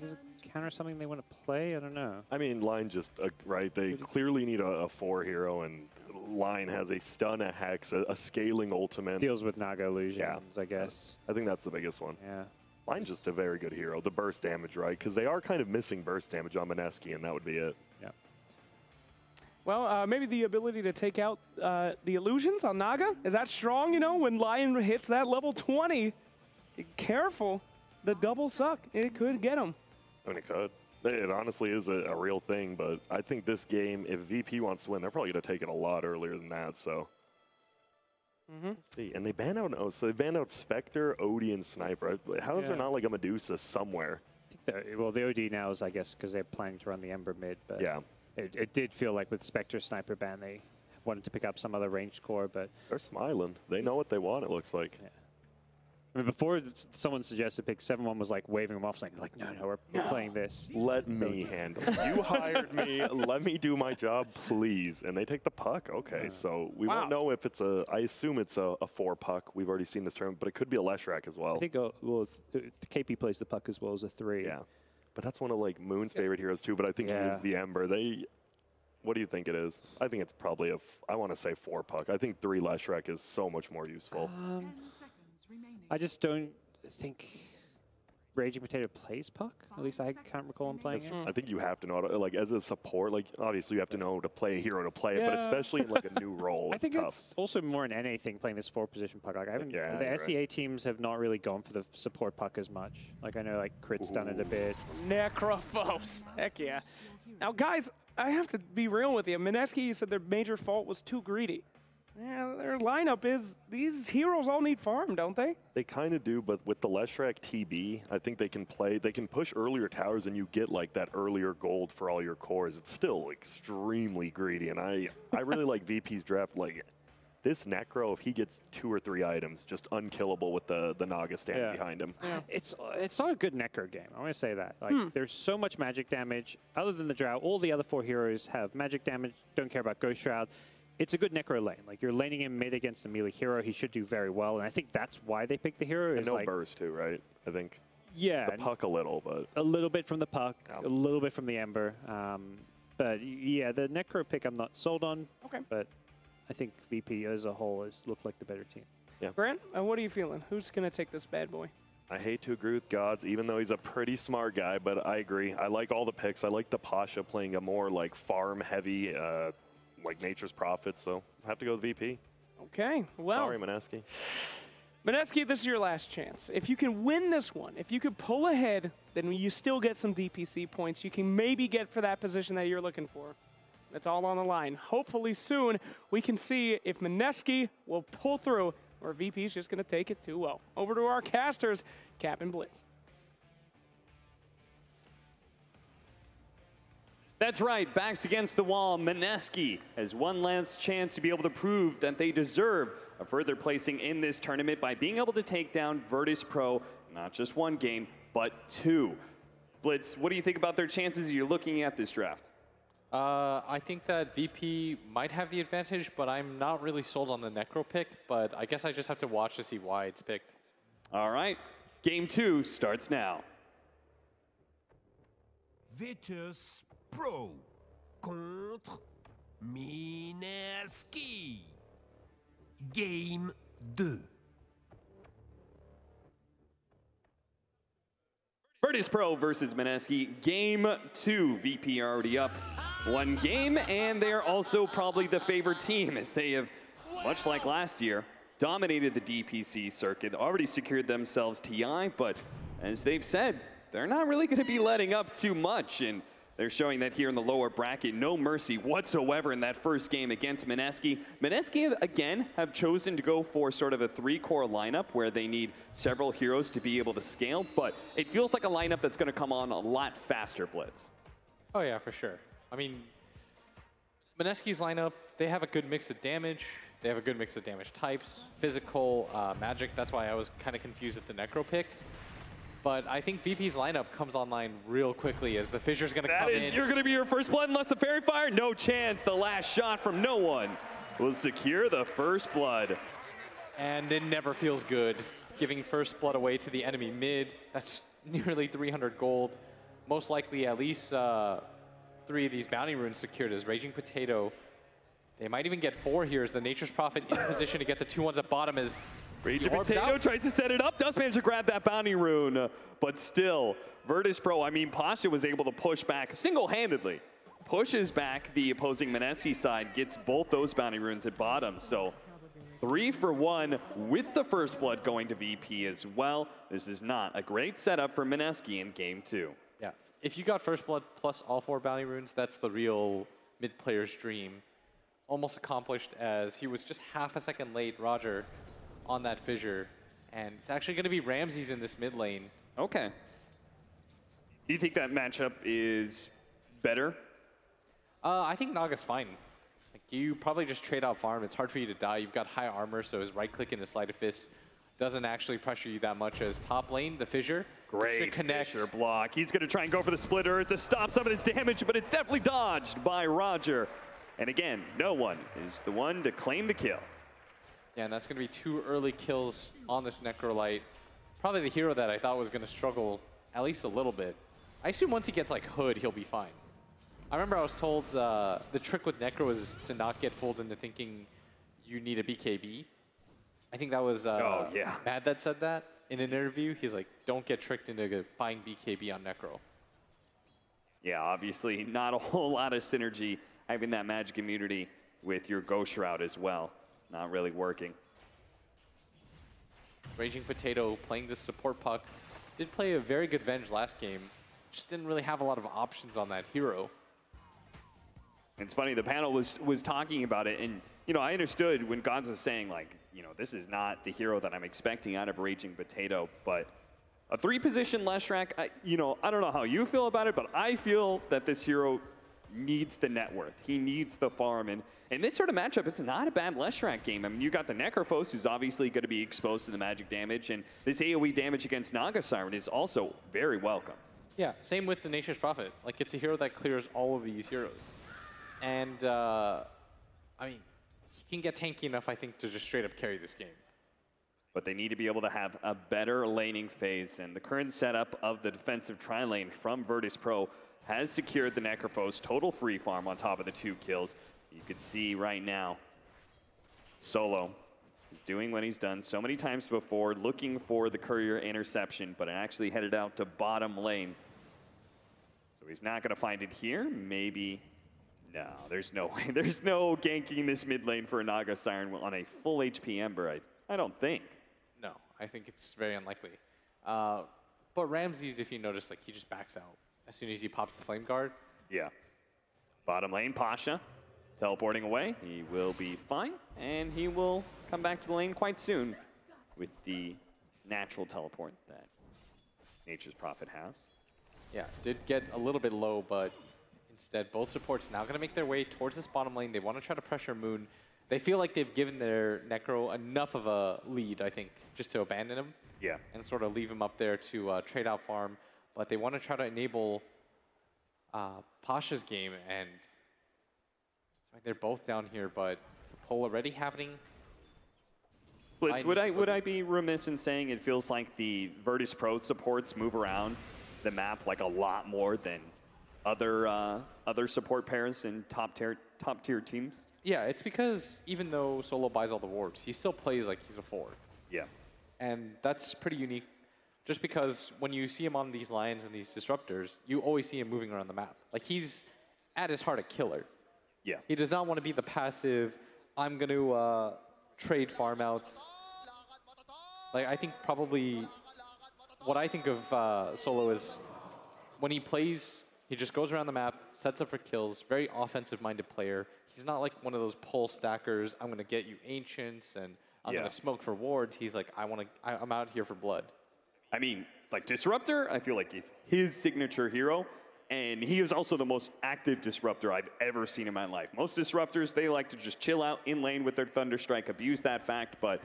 does it counter something they want to play? I don't know. I mean, Line just, right, they clearly need a 4 hero, and Line has a stun, a hex, a scaling ultimate. Deals with Naga illusions, I guess. I think that's the biggest one. Yeah. Line's just a very good hero. The burst damage, right? Because they are kind of missing burst damage on Mineski, and that would be it. Yeah. Well, maybe the ability to take out the illusions on Naga. Is that strong, when Lion hits that level 20? Careful. The double suck. It could get him. I mean, it could. It honestly is a real thing, but I think this game, if VP wants to win, they're probably going to take it a lot earlier than that, so. Let's see, and they banned out they banned out Spectre, Odie, and Sniper. How is there not like a Medusa somewhere? I think well, the OD now is, I guess, because they're planning to run the Ember mid, but yeah, it did feel like with Spectre Sniper ban, they wanted to pick up some other ranged core, but they're smiling. They know what they want, it looks like. Yeah. I mean, before someone suggested pick 7-1 was like waving them off, saying like, no, we're playing this. Let me handle it. You hired me. Let me do my job, please. And they take the puck. Okay, so we won't know if it's I assume it's a 4 puck. We've already seen this term, but it could be a Leshrac as well. I think, KP plays the puck as well as a 3. Yeah, but that's one of like Moon's favorite heroes too, but I think he is the Ember. What do you think it is? I think it's probably I want to say 4 puck. I think 3 Leshrac is so much more useful. I just don't think Raging Potato plays puck. At least I can't recall him playing it. I think you have to know, like as a support, like obviously you have to know to play a hero to play it, but especially in like a new role, I think tough. it's also more an NA thing playing this 4-position puck. Like I haven't, the SEA teams have not really gone for the support puck as much. Like I know like Crit's done it a bit. Necrophos. Heck yeah. Now guys, I have to be real with you. Mineski said their major fault was too greedy. Yeah, their lineup is, these heroes all need farm, don't they? They kind of do, but with the Leshrac TB, I think they can push earlier towers and you get like that earlier gold for all your cores. It's still extremely greedy, and I really like VP's draft. Like this Necro, if he gets 2 or 3 items, just unkillable with the Naga standing behind him. Yeah. It's not a good Necro game, I want to say that. Like there's so much magic damage. Other than the Drow, all the other 4 heroes have magic damage, don't care about Ghost Shroud. It's a good Necro lane. Like, you're laning him mid against a melee hero. He should do very well, and I think that's why they picked the hero. And no burst, too, right? I think. Yeah. The puck a little, but. A little bit from the puck, a little bit from the Ember. But, yeah, the Necro pick I'm not sold on. Okay. But I think VP as a whole has looked like the better team. Yeah. Grant, what are you feeling? Who's going to take this bad boy? I hate to agree with Gods, even though he's a pretty smart guy, but I agree. I like all the picks. I like the Pasha playing a more, like, farm-heavy like Nature's Prophet, so I have to go with VP. Okay, well. Sorry, Mineski. Mineski, this is your last chance. If you can win this one, if you could pull ahead then you still get some DPC points. You can maybe get for that position that you're looking for. That's all on the line. Hopefully soon we can see if Mineski will pull through or VP is just going to take it too well. Over to our casters, Cap and Blitz. That's right, backs against the wall. Mineski has one last chance to be able to prove that they deserve a further placing in this tournament by being able to take down Virtus Pro, not just one game, but two. Blitz, what do you think about their chances? You're looking at this draft. I think that VP might have the advantage, but I'm not really sold on the Necro pick, but I guess I just have to watch to see why it's picked. All right, game 2 starts now. Virtus Pro contre Mineski. Game 2. Virtus Pro versus Mineski, game 2. VP already up one game, and they are also probably the favored team as they have, much like last year, dominated the DPC circuit, already secured themselves TI, but as they've said, they're not really going to be letting up too much, and they're showing that here in the lower bracket, no mercy whatsoever in that first game against Mineski. Mineski, again, have chosen to go for sort of a 3-core lineup where they need several heroes to be able to scale, but it feels like a lineup that's going to come on a lot faster, Blitz. Oh yeah, for sure. I mean, Mineski's lineup, they have a good mix of damage. They have a good mix of damage types, physical, magic. That's why I was kind of confused with the Necro pick. But I think VP's lineup comes online real quickly as the Fissure's going to come in. You're going to be your first blood unless the Fairy Fire? No chance. The last shot from no one will secure the first blood. And it never feels good, giving first blood away to the enemy mid. That's nearly 300 gold. Most likely at least 3 of these bounty runes secured as Raging Potato. They might even get 4 here as the Nature's Prophet in position to get the 2 ones at bottom as Raging Potato tries to set it up, does manage to grab that bounty rune, but still, Virtus Pro, I mean, Pasha was able to push back single-handedly, pushes back the opposing Mineski side, gets both those bounty runes at bottom, so 3 for 1 with the first blood going to VP as well. This is not a great setup for Mineski in game 2. Yeah, if you got first blood plus all 4 bounty runes, that's the real mid-player's dream. Almost accomplished as he was just half a second late, Roger, on that fissure, and it's actually going to be Ramses in this mid lane. Okay. Do you think that matchup is better? I think Naga's fine. Like, you probably just trade out farm. It's hard for you to die. You've got high armor, so his right click and his sleight of fist doesn't actually pressure you that much as top lane, the fissure. Great fissure block. He's going to try and go for the splitter to stop some of this damage, but it's definitely dodged by Roger. And again, no one is the one to claim the kill. Yeah, and that's going to be 2 early kills on this Necrolite. Probably the hero that I thought was going to struggle at least a little bit. I assume once he gets like Hood, he'll be fine. I remember I was told the trick with Necro is to not get fooled into thinking you need a BKB. I think that was Mad that said that in an interview. He's like, don't get tricked into buying BKB on Necro. Yeah, obviously not a whole lot of synergy having that magic immunity with your Ghost Shroud as well. Not really working. Raging Potato playing this support puck. Did play a very good Venge last game. Just didn't really have a lot of options on that hero. It's funny, the panel was talking about it, and you know, I understood when Gonz was saying, like, you know, this is not the hero that I'm expecting out of Raging Potato, but a 3-position Leshrac, you know, I don't know how you feel about it, but I feel that this hero needs the net worth. He needs the farm. And in this sort of matchup, it's not a bad Leshrac game. I mean, you got the Necrophos, who's obviously going to be exposed to the magic damage, and this AoE damage against Naga Siren is also very welcome. Yeah, same with the Nature's Prophet. Like, it's a hero that clears all of these heroes. And, I mean, he can get tanky enough, I think, to just straight up carry this game. But they need to be able to have a better laning phase, and the current setup of the defensive tri-lane from Virtus Pro has secured the Necrophos total free farm on top of the 2 kills. You can see right now, Solo is doing what he's done so many times before, looking for the courier interception, but it actually headed out to bottom lane. So he's not going to find it here. Maybe, no, there's no way. There's no ganking this mid lane for a Naga Siren on a full HP Ember, I don't think. No, I think it's very unlikely. But Ramses, if you notice, like he just backs out as soon as he pops the flame guard. Yeah. Bottom lane, Pasha teleporting away. He will be fine, and he will come back to the lane quite soon with the natural teleport that Nature's Prophet has. Yeah, did get a little bit low, but instead both supports now going to make their way towards this bottom lane. They want to try to pressure Moon. They feel like they've given their Necro enough of a lead, I think, just to abandon him. Yeah. And sort of leave him up there to trade out farm. But they want to try to enable Pasha's game, and it's like they're both down here, but the pull already happening. Blitz, would I be remiss in saying it feels like the Virtus Pro supports move around the map like a lot more than other support pairs in top tier teams? Yeah, it's because even though Solo buys all the wards, he still plays like he's a forward. Yeah. And that's pretty unique, just because when you see him on these lines and these disruptors, you always see him moving around the map. Like, he's at his heart a killer. Yeah. He does not want to be the passive, I'm going to trade farm out. Like, I think probably what I think of Solo is when he plays, he just goes around the map, sets up for kills, very offensive-minded player. He's not like one of those pull stackers, I'm going to get you Ancients and I'm going to smoke for wards. He's like, I'm out here for blood. I mean, like Disruptor, I feel like he's his signature hero. And he is also the most active Disruptor I've ever seen in my life. Most Disruptors, they like to just chill out in lane with their Thunderstrike, abuse that fact. But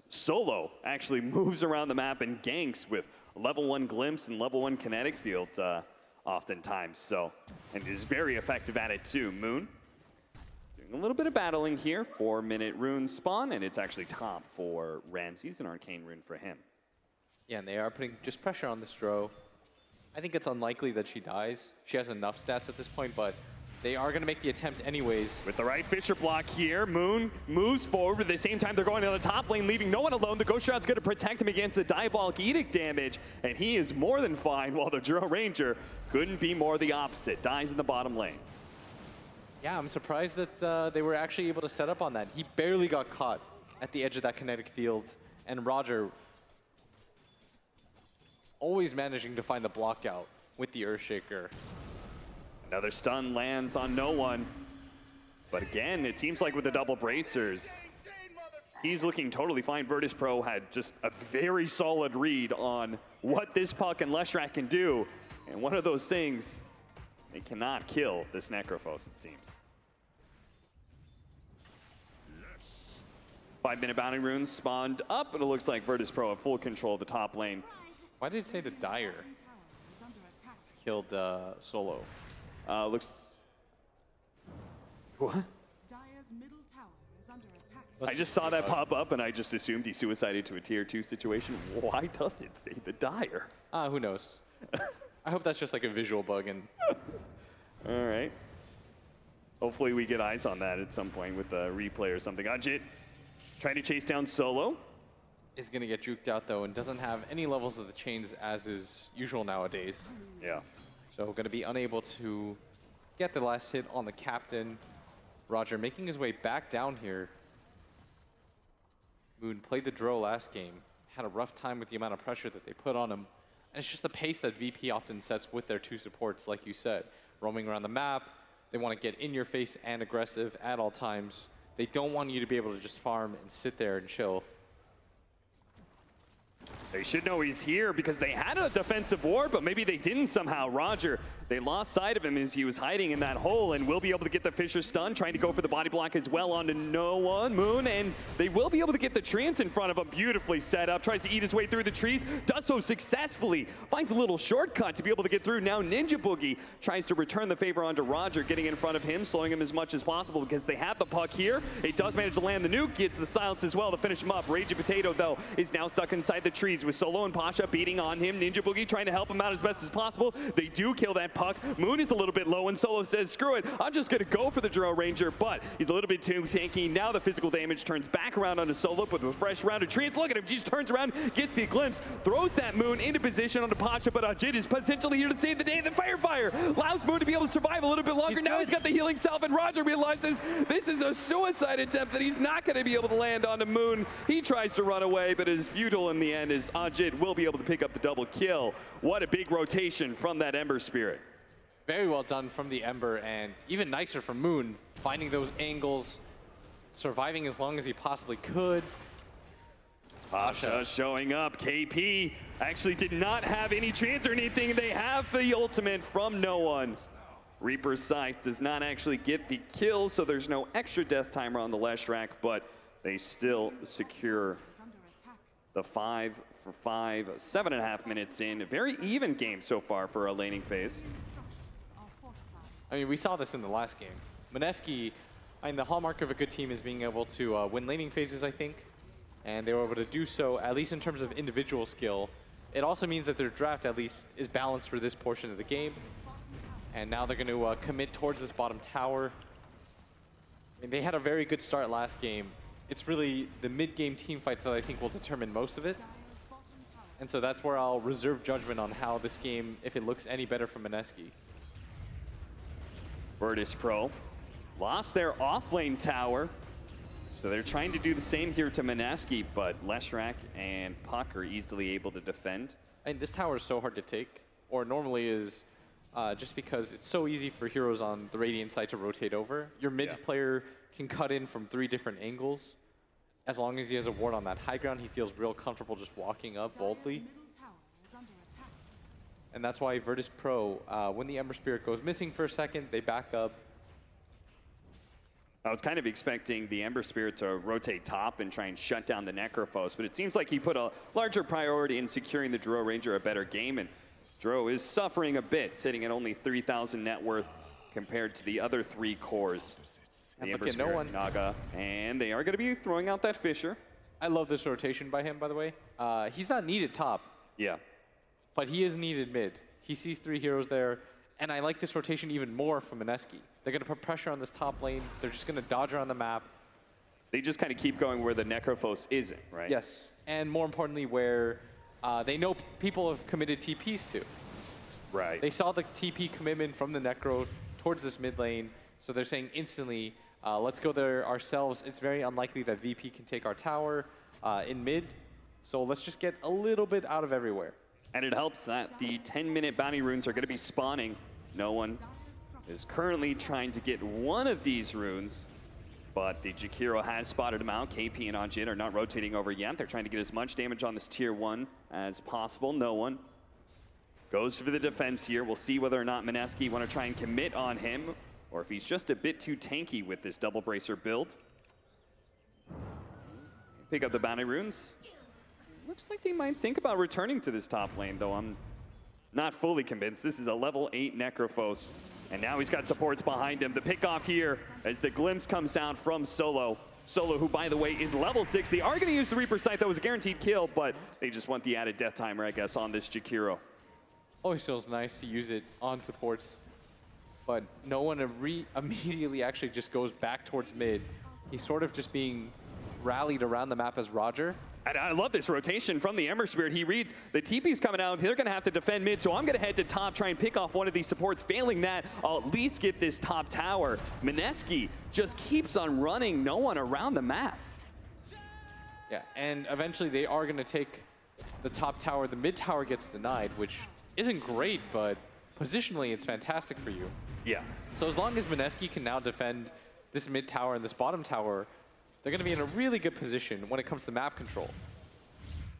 Solo actually moves around the map and ganks with level 1 Glimpse and level 1 Kinetic Field oftentimes. So, and is very effective at it too. Moon doing a little bit of battling here. 4-minute rune spawn, and it's actually top for Ramses, an arcane rune for him. Yeah, and they are putting just pressure on this Dro. I think it's unlikely that she dies. She has enough stats at this point, but they are going to make the attempt anyways. With the right Fisher block here, Moon moves forward. At the same time, they're going to the top lane, leaving no one alone. The Ghost Shroud's going to protect him against the Diabolic Edict damage, and he is more than fine, while the Dro Ranger couldn't be more the opposite. Dies in the bottom lane. Yeah, I'm surprised that they were actually able to set up on that. He barely got caught at the edge of that kinetic field, and Roger always managing to find the block out with the Earthshaker. Another stun lands on no one. But again, it seems like with the double bracers, he's looking totally fine. Virtus Pro had just a very solid read on what this puck and Leshrac can do. And one of those things, they cannot kill this Necrophos, it seems. 5-minute bounty runes spawned up, and it looks like Virtus Pro have full control of the top lane. Why did it say the Dire? It's killed Solo. Looks... What? Dire's middle tower is under attack. I just saw that pop up, and I just assumed he suicided to a tier 2 situation. Why does it say the Dire? Who knows? I hope that's just like a visual bug. And all right. Hopefully we get eyes on that at some point with a replay or something. Ajit trying to chase down Solo. Is going to get juked out, though, and doesn't have any levels of the chains as is usual nowadays. Yeah. So going to be unable to get the last hit on the captain. Roger making his way back down here. Moon played the Dro last game. Had a rough time with the amount of pressure that they put on him. And it's just the pace that VP often sets with their two supports, like you said. Roaming around the map. They want to get in your face and aggressive at all times. They don't want you to be able to just farm and sit there and chill. They should know he's here because they had a defensive ward, but maybe they didn't somehow. Roger, they lost sight of him as he was hiding in that hole, and will be able to get the Fisher stun, trying to go for the body block as well onto no one, Moon, and they will be able to get the treants in front of him. Beautifully set up, tries to eat his way through the trees, does so successfully, finds a little shortcut to be able to get through. Now Ninja Boogie tries to return the favor onto Roger, getting in front of him, slowing him as much as possible because they have the puck here. It does manage to land the nuke, gets the silence as well to finish him up. Raging Potato, though, is now stuck inside the trees with Solo and Pasha beating on him. Ninja Boogie trying to help him out as best as possible. They do kill that puck. Puck. Moon is a little bit low, and Solo says, screw it, I'm just going to go for the Drone Ranger, but he's a little bit too tanky. Now the physical damage turns back around onto Solo with a fresh round of trees. Look at him, he just turns around, gets the glimpse, throws that Moon into position onto Pasha, but Ajit is potentially here to save the day. The Fire allows Moon to be able to survive a little bit longer. Now he's got the healing self, and Roger realizes this is a suicide attempt that he's not going to be able to land onto Moon. He tries to run away, but is futile in the end, as Ajit will be able to pick up the double kill. What a big rotation from that Ember Spirit. Very well done from the Ember, and even nicer from Moon, finding those angles, surviving as long as he possibly could. Pasha showing up. KP actually did not have any chance or anything. They have the ultimate from no one. Reaper's Scythe does not actually get the kill, so there's no extra death timer on the Leshrac, but they still secure the 5 for 5, 7.5 minutes in. A very even game so far for a laning phase. I mean, we saw this in the last game. Mineski, I mean, the hallmark of a good team is being able to win laning phases, I think. And they were able to do so, at least in terms of individual skill. It also means that their draft, at least, is balanced for this portion of the game. And now they're going to commit towards this bottom tower. I mean, they had a very good start last game. It's really the mid-game team fights that I think will determine most of it. And so that's where I'll reserve judgment on how this game, if it looks any better from Mineski. Virtus Pro lost their off-lane tower. So they're trying to do the same here to Mineski, but Leshrac and Puck are easily able to defend. And this tower is so hard to take, or normally is just because it's so easy for heroes on the Radiant side to rotate over. Your mid player can cut in from 3 different angles. As long as he has a ward on that high ground, he feels real comfortable just walking up boldly. And that's why Virtus Pro, when the Ember Spirit goes missing for a second, they back up. I was kind of expecting the Ember Spirit to rotate top and try and shut down the Necrophos, but it seems like he put a larger priority in securing the Dro Ranger a better game, and Dro is suffering a bit, sitting at only 3,000 net worth compared to the other 3 cores. The Ember Spirit, Naga, and they are going to be throwing out that Fissure. I love this rotation by him, by the way. He's not needed top. Yeah. But he is needed mid. He sees 3 heroes there, and I like this rotation even more from Mineski. They're going to put pressure on this top lane. They're just going to dodge around the map. They just kind of keep going where the Necrophos isn't, right? Yes, and more importantly, where they know people have committed TPs to. Right. They saw the TP commitment from the Necro towards this mid lane, so they're saying instantly, let's go there ourselves. It's very unlikely that VP can take our tower in mid, so let's just get a little bit out of everywhere. And it helps that the 10-minute bounty runes are going to be spawning. No one is currently trying to get one of these runes, but the Jakiro has spotted him out. KP and Ajit are not rotating over yet. They're trying to get as much damage on this tier 1 as possible. No one goes for the defense here. We'll see whether or not Mineski want to try and commit on him, or if he's just a bit too tanky with this double bracer build. Pick up the bounty runes. Looks like they might think about returning to this top lane, though I'm not fully convinced. This is a level 8 Necrophos, and now he's got supports behind him. The pickoff here as the glimpse comes down from Solo. Solo, who, by the way, is level 6. They are going to use the Reaper Scythe. That was a guaranteed kill, but they just want the added death timer, I guess, on this Jakiro. Always feels nice to use it on supports, but no one immediately actually just goes back towards mid. He's sort of just being rallied around the map as Roger. And I love this rotation from the Ember Spirit. He reads the TP's coming out. They're going to have to defend mid, so I'm going to head to top, try and pick off one of these supports. Failing that, I'll at least get this top tower. Mineski just keeps on running no one around the map. Yeah, and eventually they are going to take the top tower. The mid tower gets denied, which isn't great, but positionally it's fantastic for you. Yeah. So as long as Mineski can now defend this mid tower and this bottom tower, they're going to be in a really good position when it comes to map control.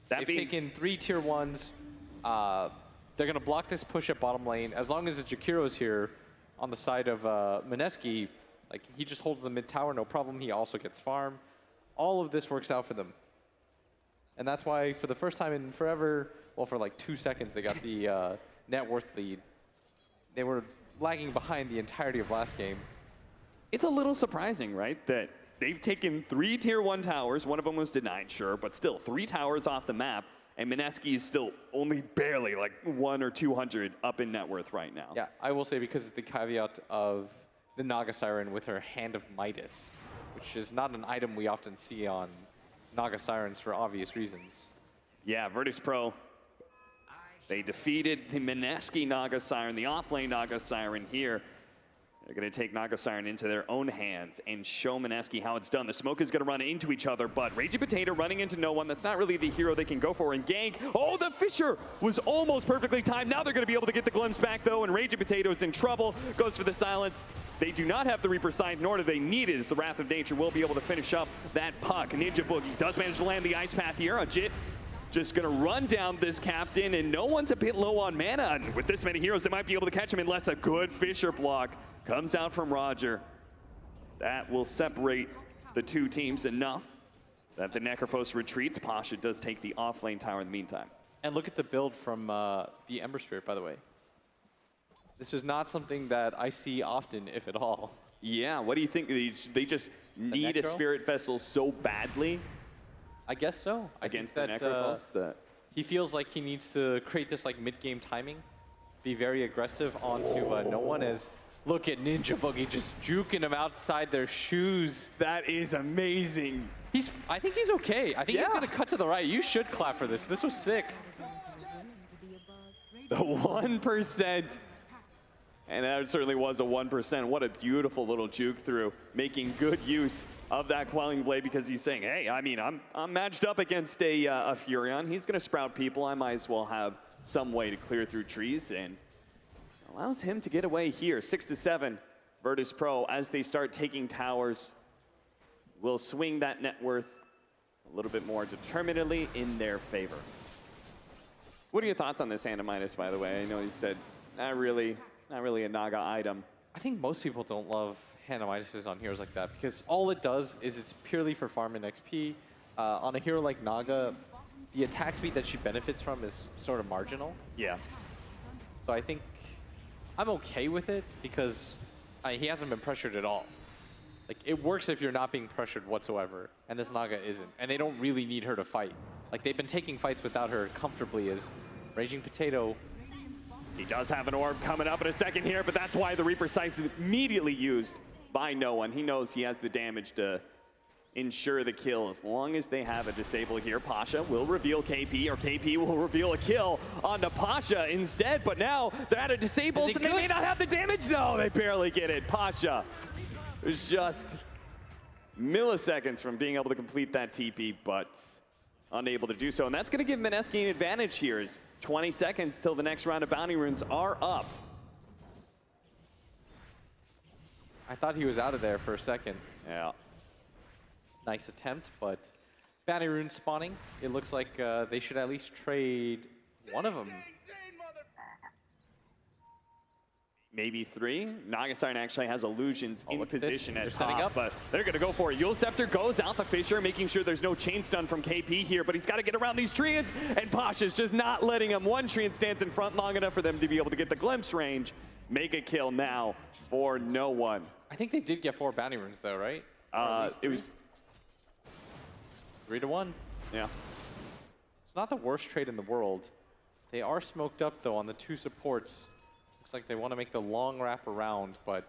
They've taken 3 tier 1s. They're going to block this push at bottom lane. As long as the Jakiro's here on the side of Mineski, like, he just holds the mid tower, no problem. He also gets farm. All of this works out for them. And that's why for the first time in forever, well, for like 2 seconds, they got the net worth lead. They were lagging behind the entirety of last game. It's a little surprising, right, that they've taken 3 tier 1 towers. One of them was denied, sure, but still 3 towers off the map. And Mineski is still only barely like 100 or 200 up in net worth right now. Yeah, I will say because of the caveat of the Naga Siren with her Hand of Midas, which is not an item we often see on Naga Sirens for obvious reasons. Yeah, Virtus Pro, they defeated the Mineski Naga Siren, the offlane Naga Siren here. They're going to take Naga Siren into their own hands and show Mineski how it's done. The smoke is going to run into each other, but Raging Potato running into no one. That's not really the hero they can go for and gank. Oh, the Fisher was almost perfectly timed. Now they're going to be able to get the glimpse back, though, and Raging Potato is in trouble. Goes for the silence. They do not have the Reaper Scythe, nor do they need it, as the Wrath of Nature will be able to finish up that puck. Ninja Boogie does manage to land the Ice Path here. Ajit just going to run down this captain, and no one's a bit low on mana. And with this many heroes, they might be able to catch him unless a good Fisher block comes out from Roger. That will separate the two teams enough that the Necrophos retreats. Pasha does take the offlane tower in the meantime. And look at the build from the Ember Spirit, by the way. This is not something that I see often, if at all. Yeah, what do you think? They just need a Spirit Vessel so badly? I guess so. Against the Necrophos? That he feels like he needs to create this like mid-game timing, be very aggressive onto no one as... Look at Ninja Boogie just juking him outside their shoes. That is amazing. I think he's okay. I think he's going to cut to the right. You should clap for this. This was sick. The 1%. And that certainly was a 1%. What a beautiful little juke through, making good use of that Quelling Blade, because he's saying, hey, I mean, I'm matched up against a Furion. He's going to sprout people. I might as well have some way to clear through trees, and allows him to get away here. 6-7, Virtus Pro, as they start taking towers, will swing that net worth a little bit more determinedly in their favor. What are your thoughts on this Hand of Midas, by the way? I know you said not really a Naga item. I think most people don't love Hand of Midas on heroes like that, because all it does is it's purely for farm and XP. On a hero like Naga, the attack speed that she benefits from is sort of marginal. Yeah. So I think I'm okay with it because he hasn't been pressured at all. Like, it works if you're not being pressured whatsoever, and this Naga isn't. And they don't really need her to fight. Like, they've been taking fights without her comfortably as Raging Potato. He does have an orb coming up in a second here, but that's why the Reaper Scythe is immediately used by no one. He knows he has the damage to ensure the kill. As long as they have a disable here, Pasha will reveal KP, or KP will reveal a kill onto Pasha instead, but now they're at a disable, and they may not have the damage. No, they barely get it. Pasha is just milliseconds from being able to complete that TP, but unable to do so. And that's going to give Mineski an advantage here, as 20 seconds till the next round of bounty runes are up. I thought he was out of there for a second. Yeah. Nice attempt, but bounty rune spawning. It looks like they should at least trade one of them. Maybe 3. Naga Siren actually has illusions in position at setting top, up. but they're going to go for it. Yule Scepter goes out the Fisher, making sure there's no chain stun from KP here, but he's got to get around these Treants, and Pasha's just not letting him. One Treant stands in front long enough for them to be able to get the glimpse range. Make a kill now for no one. I think they did get 4 bounty runes though, right? It was 3-1. Yeah. It's not the worst trade in the world. They are smoked up though on the 2 supports. Looks like they want to make the long wrap around, but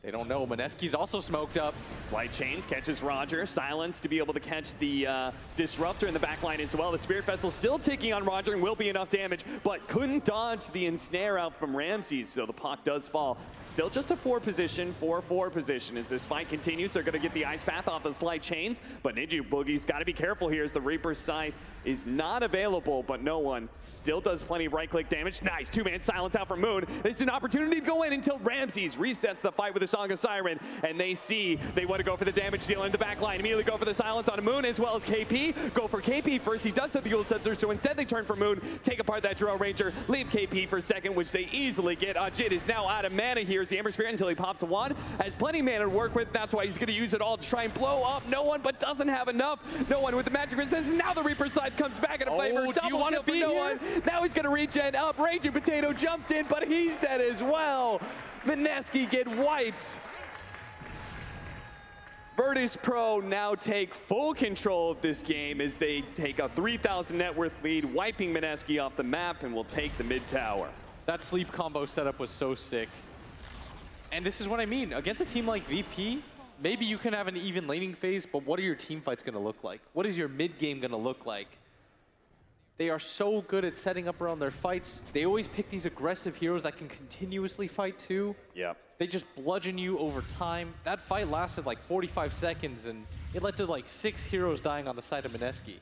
they don't know. Mineski's also smoked up. Slight Chains catches Roger. Silence to be able to catch the Disruptor in the back line as well. The Spirit Vessel still ticking on Roger and will be enough damage, but couldn't dodge the Ensnare out from Ramses, so the puck does fall. Still just a 4 position, 4-4 position. As this fight continues, they're going to get the Ice Path off the Slight Chains, but Ninja Boogie's got to be careful here as the Reaper Scythe is not available, but no one still does plenty of right-click damage. Nice 2-man silence out from Moon. This is an opportunity to go in until Ramses resets the fight with the Song of Siren, and they see they want to go for the damage dealer in the back line. Immediately go for the silence on Moon as well as KP. Go for KP first. He does have the Yule Sensor, so instead they turn for Moon, take apart that Drow Ranger, leave KP for second, which they easily get. Ajit is now out of mana here as the Ember Spirit until he pops a wand. Has plenty of mana to work with. That's why he's going to use it all to try and blow up no one, but doesn't have enough. No one with the magic resistance. Now the Reaper Scythe comes back in a flavor. Double kill for no one. Now he's going to regen up. Raging Potato jumped in, but he's dead as well. Mineski get wiped. Virtus Pro now take full control of this game as they take a 3,000 net worth lead, wiping Mineski off the map, and will take the mid tower. That sleep combo setup was so sick. And this is what I mean. Against a team like VP, maybe you can have an even laning phase, but what are your team fights going to look like? What is your mid game going to look like? They are so good at setting up around their fights. They always pick these aggressive heroes that can continuously fight too. Yeah. They just bludgeon you over time. That fight lasted like 45 seconds, and it led to like 6 heroes dying on the side of Mineski.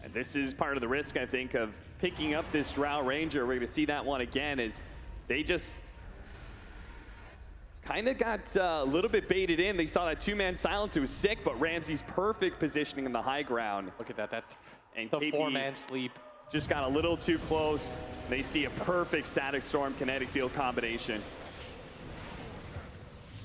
And this is part of the risk, I think, of picking up this Drow Ranger. We're going to see that one again as they just kind of got a little bit baited in. They saw that 2-man silence. It was sick, but Ramsey's perfect positioning in the high ground. Look at that. And The KP 4-man sleep. just got a little too close. They see a perfect static storm kinetic field combination.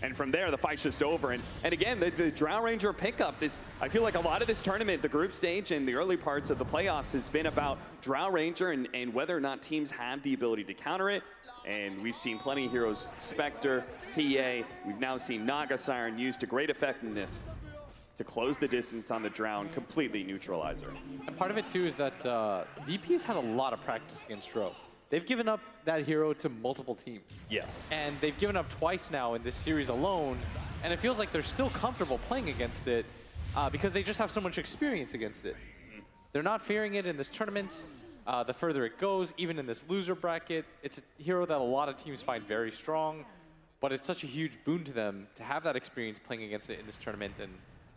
And from there, the fight's just over. And again, the Drow Ranger pickup, I feel like a lot of this tournament, the group stage and the early parts of the playoffs has been about Drow Ranger and whether or not teams have the ability to counter it. And we've seen plenty of heroes, Spectre, PA. We've now seen Naga Siren used to great effectiveness to close the distance on the Drow and completely neutralize her. And part of it too is that VP's had a lot of practice against Dro. They've given up that hero to multiple teams. Yes. And they've given up twice now in this series alone, and it feels like they're still comfortable playing against it because they just have so much experience against it. They're not fearing it in this tournament. The further it goes, even in this loser bracket, it's a hero that a lot of teams find very strong, but it's such a huge boon to them to have that experience playing against it in this tournament and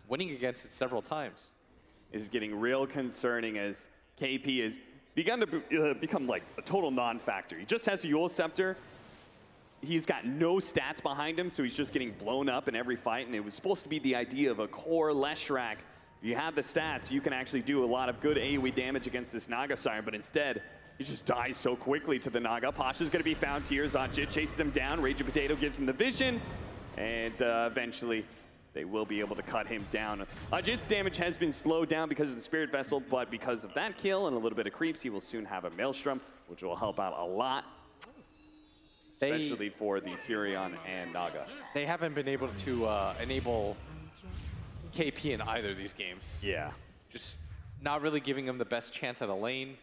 winning against it several times. This is getting real concerning as KP has begun to become like a total non-factor. He just has a Yule Scepter. He's got no stats behind him, so he's just getting blown up in every fight, and it was supposed to be the idea of a core Leshrac. You have the stats, you can actually do a lot of good AoE damage against this Naga Siren, but instead, he just dies so quickly to the Naga. Pasha's gonna be found here. Ajit chases him down. Raging Potato gives him the vision, and eventually, they will be able to cut him down. Ajit's damage has been slowed down because of the Spirit Vessel, but because of that kill and a little bit of creeps, he will soon have a Maelstrom, which will help out a lot, especially for the Furion and Naga. They haven't been able to enable KP in either of these games. Yeah. Just not really giving him the best chance at a lane.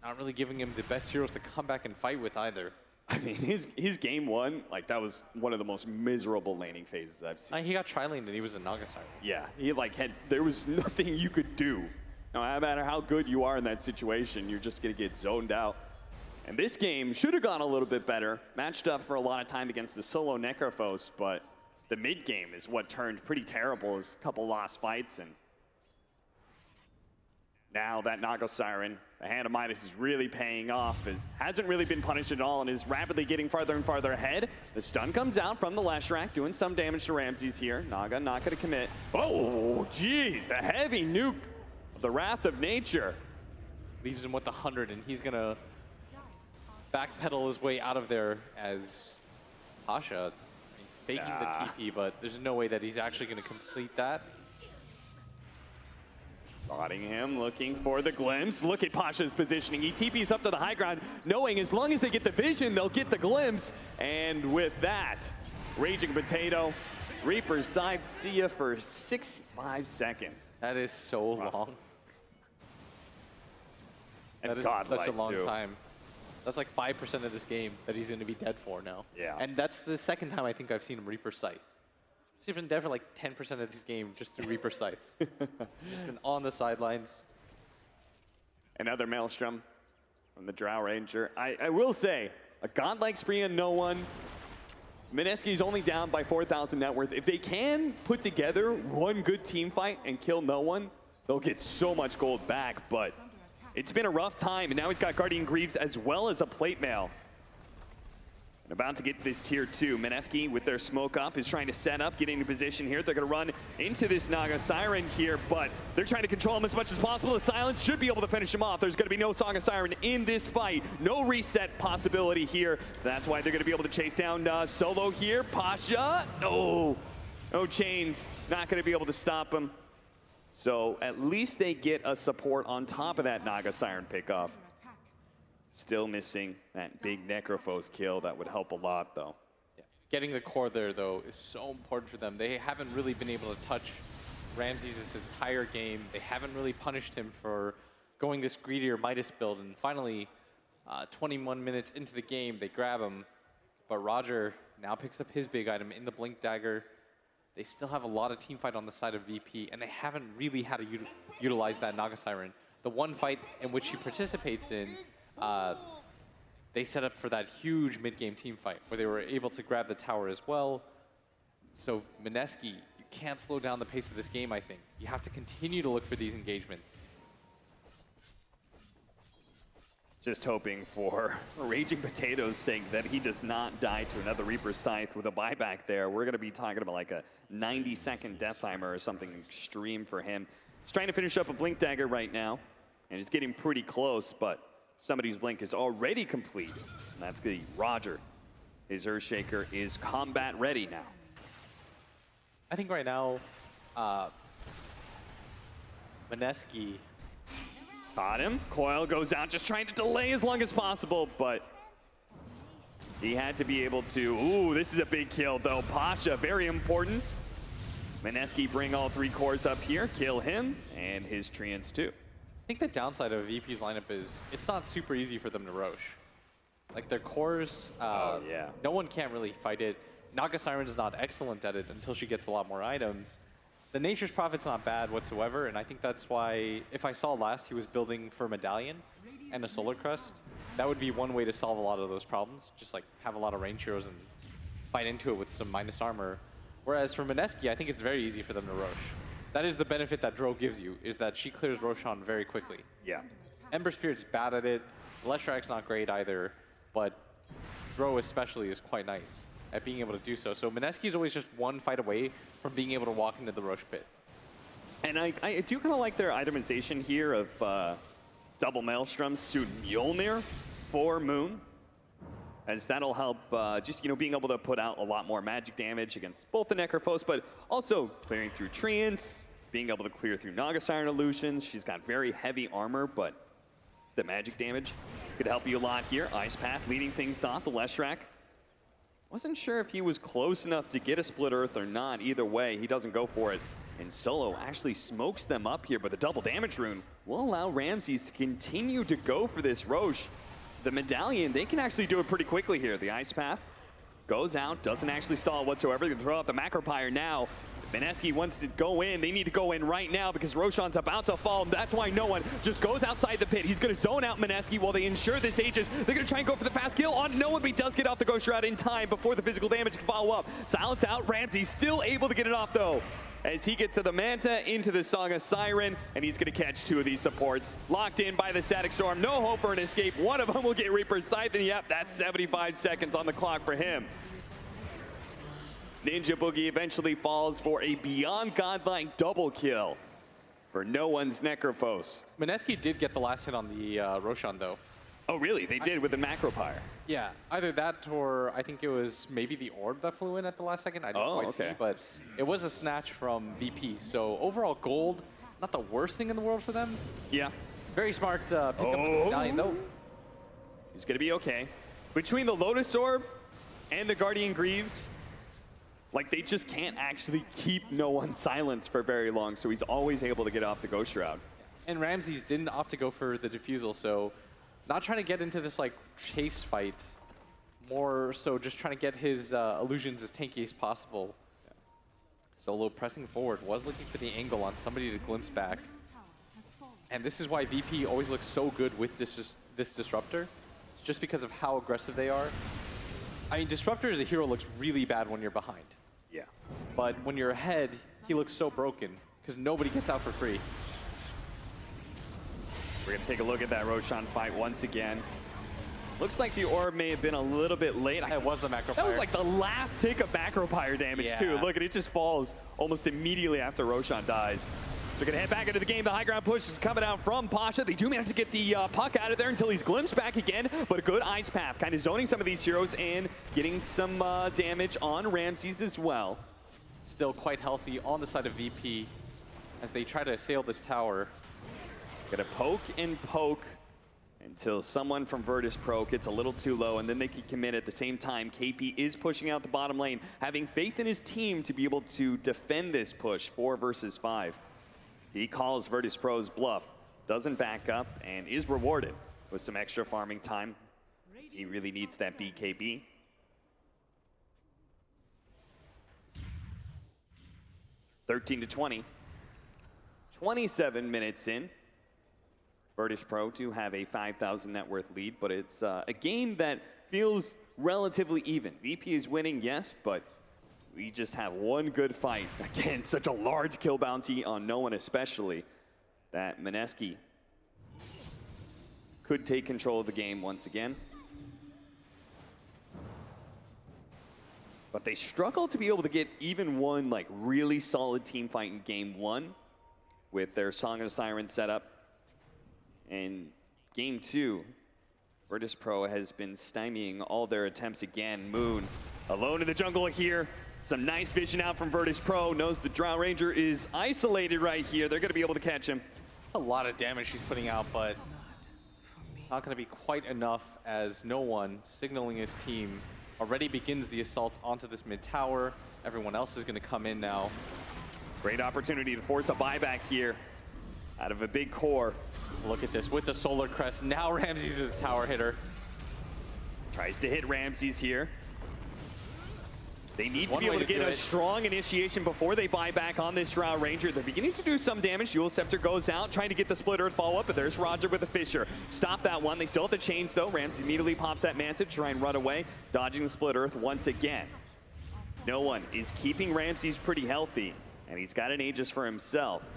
Not really giving him the best heroes to come back and fight with either. I mean, his game one, like that was one of the most miserable laning phases I've seen. He got tri-laned and he was a Naga Siren. Yeah, there was nothing you could do. No matter how good you are in that situation, you're just gonna get zoned out. And this game should have gone a little bit better. Matched up for a lot of time against the solo Necrophos, but the mid game is what turned pretty terrible as a couple lost fights. And now that Naga Siren, the Hand of Midas is really paying off, as hasn't really been punished at all and is rapidly getting farther and farther ahead. The stun comes out from the Leshrac, doing some damage to Ramses here. Naga not gonna commit. Oh, geez, the heavy nuke of the Wrath of Nature. Leaves him with 100, and he's gonna backpedal his way out of there as Pasha faking the TP, but there's no way that he's actually gonna complete that. Spotting him, looking for the glimpse. Look at Pasha's positioning. He TP's up to the high ground, knowing as long as they get the vision, they'll get the glimpse. And with that, Raging Potato, Reaper's Scythe, see ya for 65 seconds. That is so long. And that is such a long time. That's like 5% of this game that he's going to be dead for now. Yeah. And that's the second time I think I've seen him Reaper Scythe. He's been dead for like 10% of this game just through Reaper Scythes. Just been on the sidelines. Another Maelstrom from the Drow Ranger. I will say, a godlike spree on no one. Mineski's only down by 4,000 net worth. If they can put together one good team fight and kill no one, they'll get so much gold back. But it's been a rough time, and now he's got Guardian Greaves as well as a Plate Mail. And about to get this tier 2. Mineski with their smoke up is trying to set up, get into position here. They're going to run into this Naga Siren here, but they're trying to control him as much as possible. The silence should be able to finish him off. There's going to be no Naga Siren in this fight. No reset possibility here. That's why they're going to be able to chase down Solo here. Pasha, no chains. Not going to be able to stop him. So at least they get a support on top of that Naga Siren pickoff. Still missing that big Necrophos kill. That would help a lot, though. Yeah. Getting the core there, though, is so important for them. They haven't really been able to touch Ramses this entire game. They haven't really punished him for going this greedier Midas build. And finally, 21 minutes into the game, they grab him. But Roger now picks up his big item in the Blink Dagger. They still have a lot of team fight on the side of VP, and they haven't really had to utilize that Naga Siren. The one fight in which he participates in, they set up for that huge mid-game team fight where they were able to grab the tower as well. So Mineski, you can't slow down the pace of this game, I think. You have to continue to look for these engagements. Just hoping for Raging Potatoes' sake that he does not die to another Reaper Scythe with a buyback there. We're going to be talking about like a 90-second death timer or something extreme for him. He's trying to finish up a Blink Dagger right now, and it's getting pretty close, but somebody's Blink is already complete, and that's going to be Roger. His Earthshaker is combat ready now. I think right now, Mineski Caught him. Coil goes out, just trying to delay as long as possible, but he had to be able to. Ooh, this is a big kill, though. Pasha, very important. Mineski bring all 3 cores up here, kill him, and his treants too. I think the downside of VP's lineup is it's not super easy for them to roche. Like their cores, no one can really fight it. Naga Siren's not excellent at it until she gets a lot more items. The Nature's Prophet's not bad whatsoever, and I think that's why, if I saw last he was building for Medallion and a Solar Crest, that would be one way to solve a lot of those problems. Just like have a lot of range heroes and fight into it with some minus armor. Whereas for Mineski, I think it's very easy for them to roche. That is the benefit that Dro gives you, is that she clears Roshan very quickly. Yeah. Ember Spirit's bad at it, Leshrak's not great either, but Dro especially is quite nice at being able to do so. So Mineski's always just one fight away from being able to walk into the Roche pit. And I do kind of like their itemization here of double Maelstrom, suit Mjolnir for Moon, as that'll help just, you know, being able to put out a lot more magic damage against both the Necrophos, but also clearing through Treants, being able to clear through Naga Siren illusions. She's got very heavy armor, but the magic damage could help you a lot here. Ice Path leading things off, the Leshrak. Wasn't sure if he was close enough to get a Split Earth or not. Either way, he doesn't go for it. And Solo actually smokes them up here, but the double damage rune will allow Ramses to continue to go for this Roche. The Medallion, they can actually do it pretty quickly here. The Ice Path goes out, doesn't actually stall whatsoever. They can throw out the Macropyre now. Mineski wants to go in. They need to go in right now because Roshan's about to fall. That's why no one just goes outside the pit. He's going to zone out Mineski while they ensure this Aegis. They're going to try and go for the fast kill on no one, but he does get off the Ghost Shroud in time before the physical damage can follow up. Silence out. Ramsey still able to get it off, though, as he gets to the Manta, into the Song of Siren, and he's going to catch 2 of these supports. Locked in by the Static Storm. No hope for an escape. One of them will get Reaper's Scythe, and yep, that's 75 seconds on the clock for him. Ninja Boogie eventually falls for a beyond godlike double kill for no one's Necrophos. Mineski did get the last hit on the Roshan, though. Oh, really? They did with the Macropyre. Yeah, either that or I think it was maybe the orb that flew in at the last second. I didn't quite see, but it was a snatch from VP. So overall, gold, not the worst thing in the world for them. Yeah. Very smart pick up of the Medallion, though. He's going to be okay. Between the Lotus Orb and the Guardian Greaves, like, they just can't actually keep no one silenced for very long, so he's always able to get off the Ghost Shroud. And Ramses didn't opt to go for the Diffusal, so not trying to get into this, like, chase fight. More so just trying to get his illusions as tanky as possible. Yeah. Solo pressing forward, was looking for the angle on somebody to glimpse back. And this is why VP always looks so good with this Disruptor. It's just because of how aggressive they are. I mean, Disruptor as a hero looks really bad when you're behind. Yeah. But when you're ahead, he looks so broken because nobody gets out for free. We're going to take a look at that Roshan fight once again. Looks like the orb may have been a little bit late. It was the Macropyre. That was like the last tick of Macropyre damage, too. Look, it just falls almost immediately after Roshan dies. So we're going to head back into the game. The high ground push is coming out from Pasha. They do manage to get the puck out of there until he's glimpsed back again. But a good Ice Path, kind of zoning some of these heroes and getting some damage on Ramses as well. Still quite healthy on the side of VP as they try to assail this tower. Gonna poke and poke. until someone from Virtus Pro gets a little too low, and then they can commit at the same time. KP is pushing out the bottom lane, having faith in his team to be able to defend this push 4 versus 5. He calls Virtus Pro's bluff, doesn't back up, and is rewarded with some extra farming time. He really needs that BKB. (13-20). 27 minutes in. Virtus Pro do have a 5,000 net worth lead, but it's a game that feels relatively even. VP is winning, yes, but we just have one good fight. Again, such a large kill bounty on no one especially, that Mineski could take control of the game once again. But they struggle to be able to get even one like really solid team fight in game 1 with their Song of the Siren setup. In game 2, Virtus Pro has been stymieing all their attempts again. Moon alone in the jungle here. Some nice vision out from Virtus Pro. Knows the Drow Ranger is isolated right here. They're going to be able to catch him. That's a lot of damage he's putting out, but not going to be quite enough as no one signaling his team already begins the assault onto this mid tower. Everyone else is going to come in now. Great opportunity to force a buyback here out of a big core. Look at this with the Solar Crest. Now Ramses is a tower hitter. Tries to hit Ramses here. They need to be able to get a strong initiation before they buy back on this Drow Ranger. They're beginning to do some damage. Dual Scepter goes out, trying to get the Split Earth follow-up, but there's Roger with the Fissure. Stop that one. They still have the chains, though. Ramses immediately pops that Manta to try and run away, dodging the Split Earth once again. No one is keeping Ramses pretty healthy, and he's got an Aegis for himself.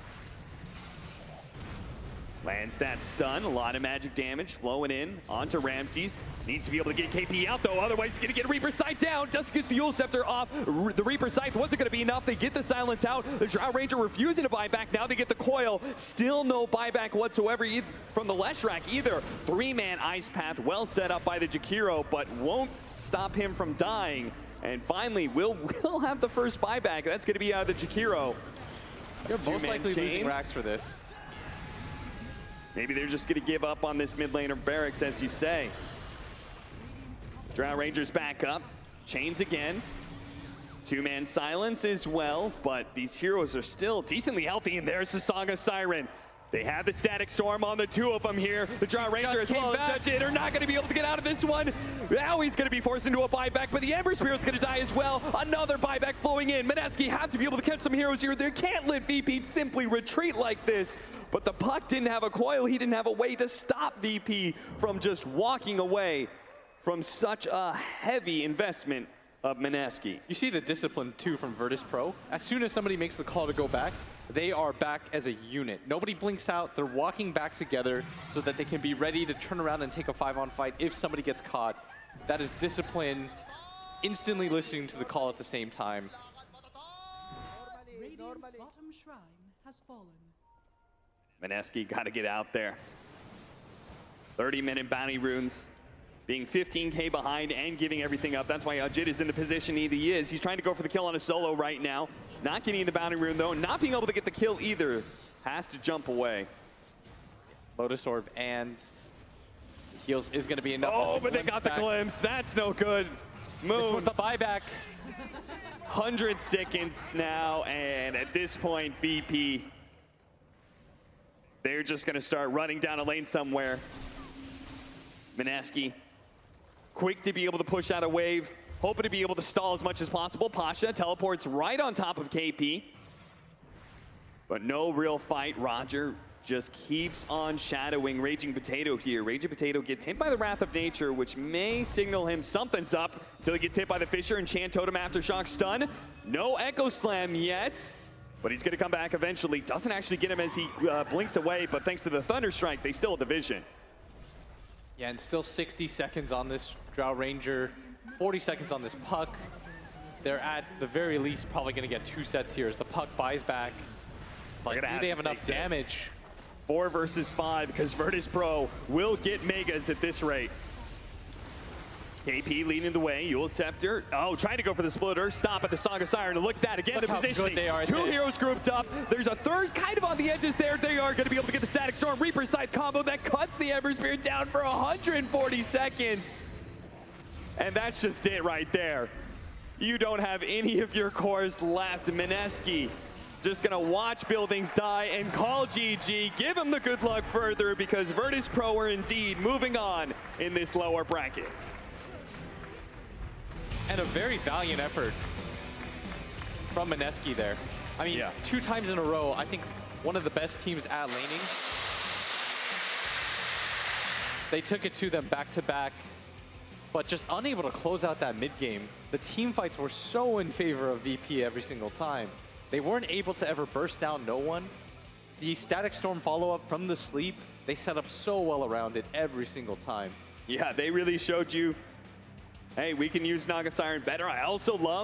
Lands that stun, a lot of magic damage, flowing in onto Ramses. Needs to be able to get KP out though, otherwise he's gonna get Reaper Scythe down. Does get the Dual Scepter off. The Reaper Scythe wasn't gonna be enough. They get the silence out. The Drow Ranger refusing to buy back. Now they get the coil. Still no buyback whatsoever from the Leshrac either. 3-man Ice Path, well set up by the Jakiro, but won't stop him from dying. And finally, we'll have the first buyback. That's gonna be the Jakiro. They're most likely losing racks for this. Maybe they're just going to give up on this mid laner barracks, as you say. Drow Rangers back up. Chains again. 2-man silence as well, but these heroes are still decently healthy, and there's the Song of Siren. They have the Static Storm on the 2 of them here. The Drow Ranger as well as Judge are not going to be able to get out of this one. Now he's going to be forced into a buyback, but the Ember Spirit's going to die as well. Another buyback flowing in. Mineski have to be able to catch some heroes here. They can't let VP simply retreat like this. But the puck didn't have a coil. He didn't have a way to stop VP from just walking away from such a heavy investment of Mineski. You see the discipline, too, from Virtus Pro. As soon as somebody makes the call to go back, they are back as a unit. Nobody blinks out. They're walking back together so that they can be ready to turn around and take a 5-on fight if somebody gets caught. That is discipline, instantly listening to the call at the same time. Radiant's bottom shrine has fallen. Mineski got to get out there. 30-minute bounty runes, being 15K behind and giving everything up. That's why Ajit is in the position he is. He's trying to go for the kill on a solo right now. Not getting the bounty rune, though. Not being able to get the kill either. Has to jump away. Lotus Orb and heals is going to be enough. Oh, but they got the glimpse. That's no good. Moon. This was the buyback. 100 seconds now, and at this point, VP, they're just going to start running down a lane somewhere. Mineski, quick to be able to push out a wave, hoping to be able to stall as much as possible. Pasha teleports right on top of KP. But no real fight. Roger just keeps on shadowing Raging Potato here. Raging Potato gets hit by the Wrath of Nature, which may signal him something's up until he gets hit by the Fissure and Chant Totem Aftershock stun. No Echo Slam yet. But he's going to come back eventually. Doesn't actually get him as he blinks away, but thanks to the Thunder Strike, they still have the vision. Yeah, and still 60 seconds on this Drow Ranger, 40 seconds on this puck. They're at the very least probably going to get 2 sets here as the puck buys back. But do they have enough damage? 4 versus 5 because Virtus Pro will get megas at this rate. KP leading the way. Yule Scepter. Oh, trying to go for the splitter. Stop at the Song of Siren. And look at that. Again, Look the how good positioning. they are at Two this. heroes grouped up. There's a third kind of on the edges there. They are going to be able to get the Static Storm Reaper Scythe combo that cuts the Ember Spear down for 140 seconds. And that's just it right there. You don't have any of your cores left. Mineski just going to watch buildings die and call GG. Give him the good luck further because Virtus Pro are indeed moving on in this lower bracket. And a very valiant effort from Mineski there. I mean, 2 times in a row, I think one of the best teams at laning. They took it to them back-to-back, but just unable to close out that mid-game. The team fights were so in favor of VP every single time. They weren't able to ever burst down no one. The Static Storm follow-up from the sleep, they set up so well around it every single time. Yeah, they really showed you, hey, we can use Naga Siren better. I also love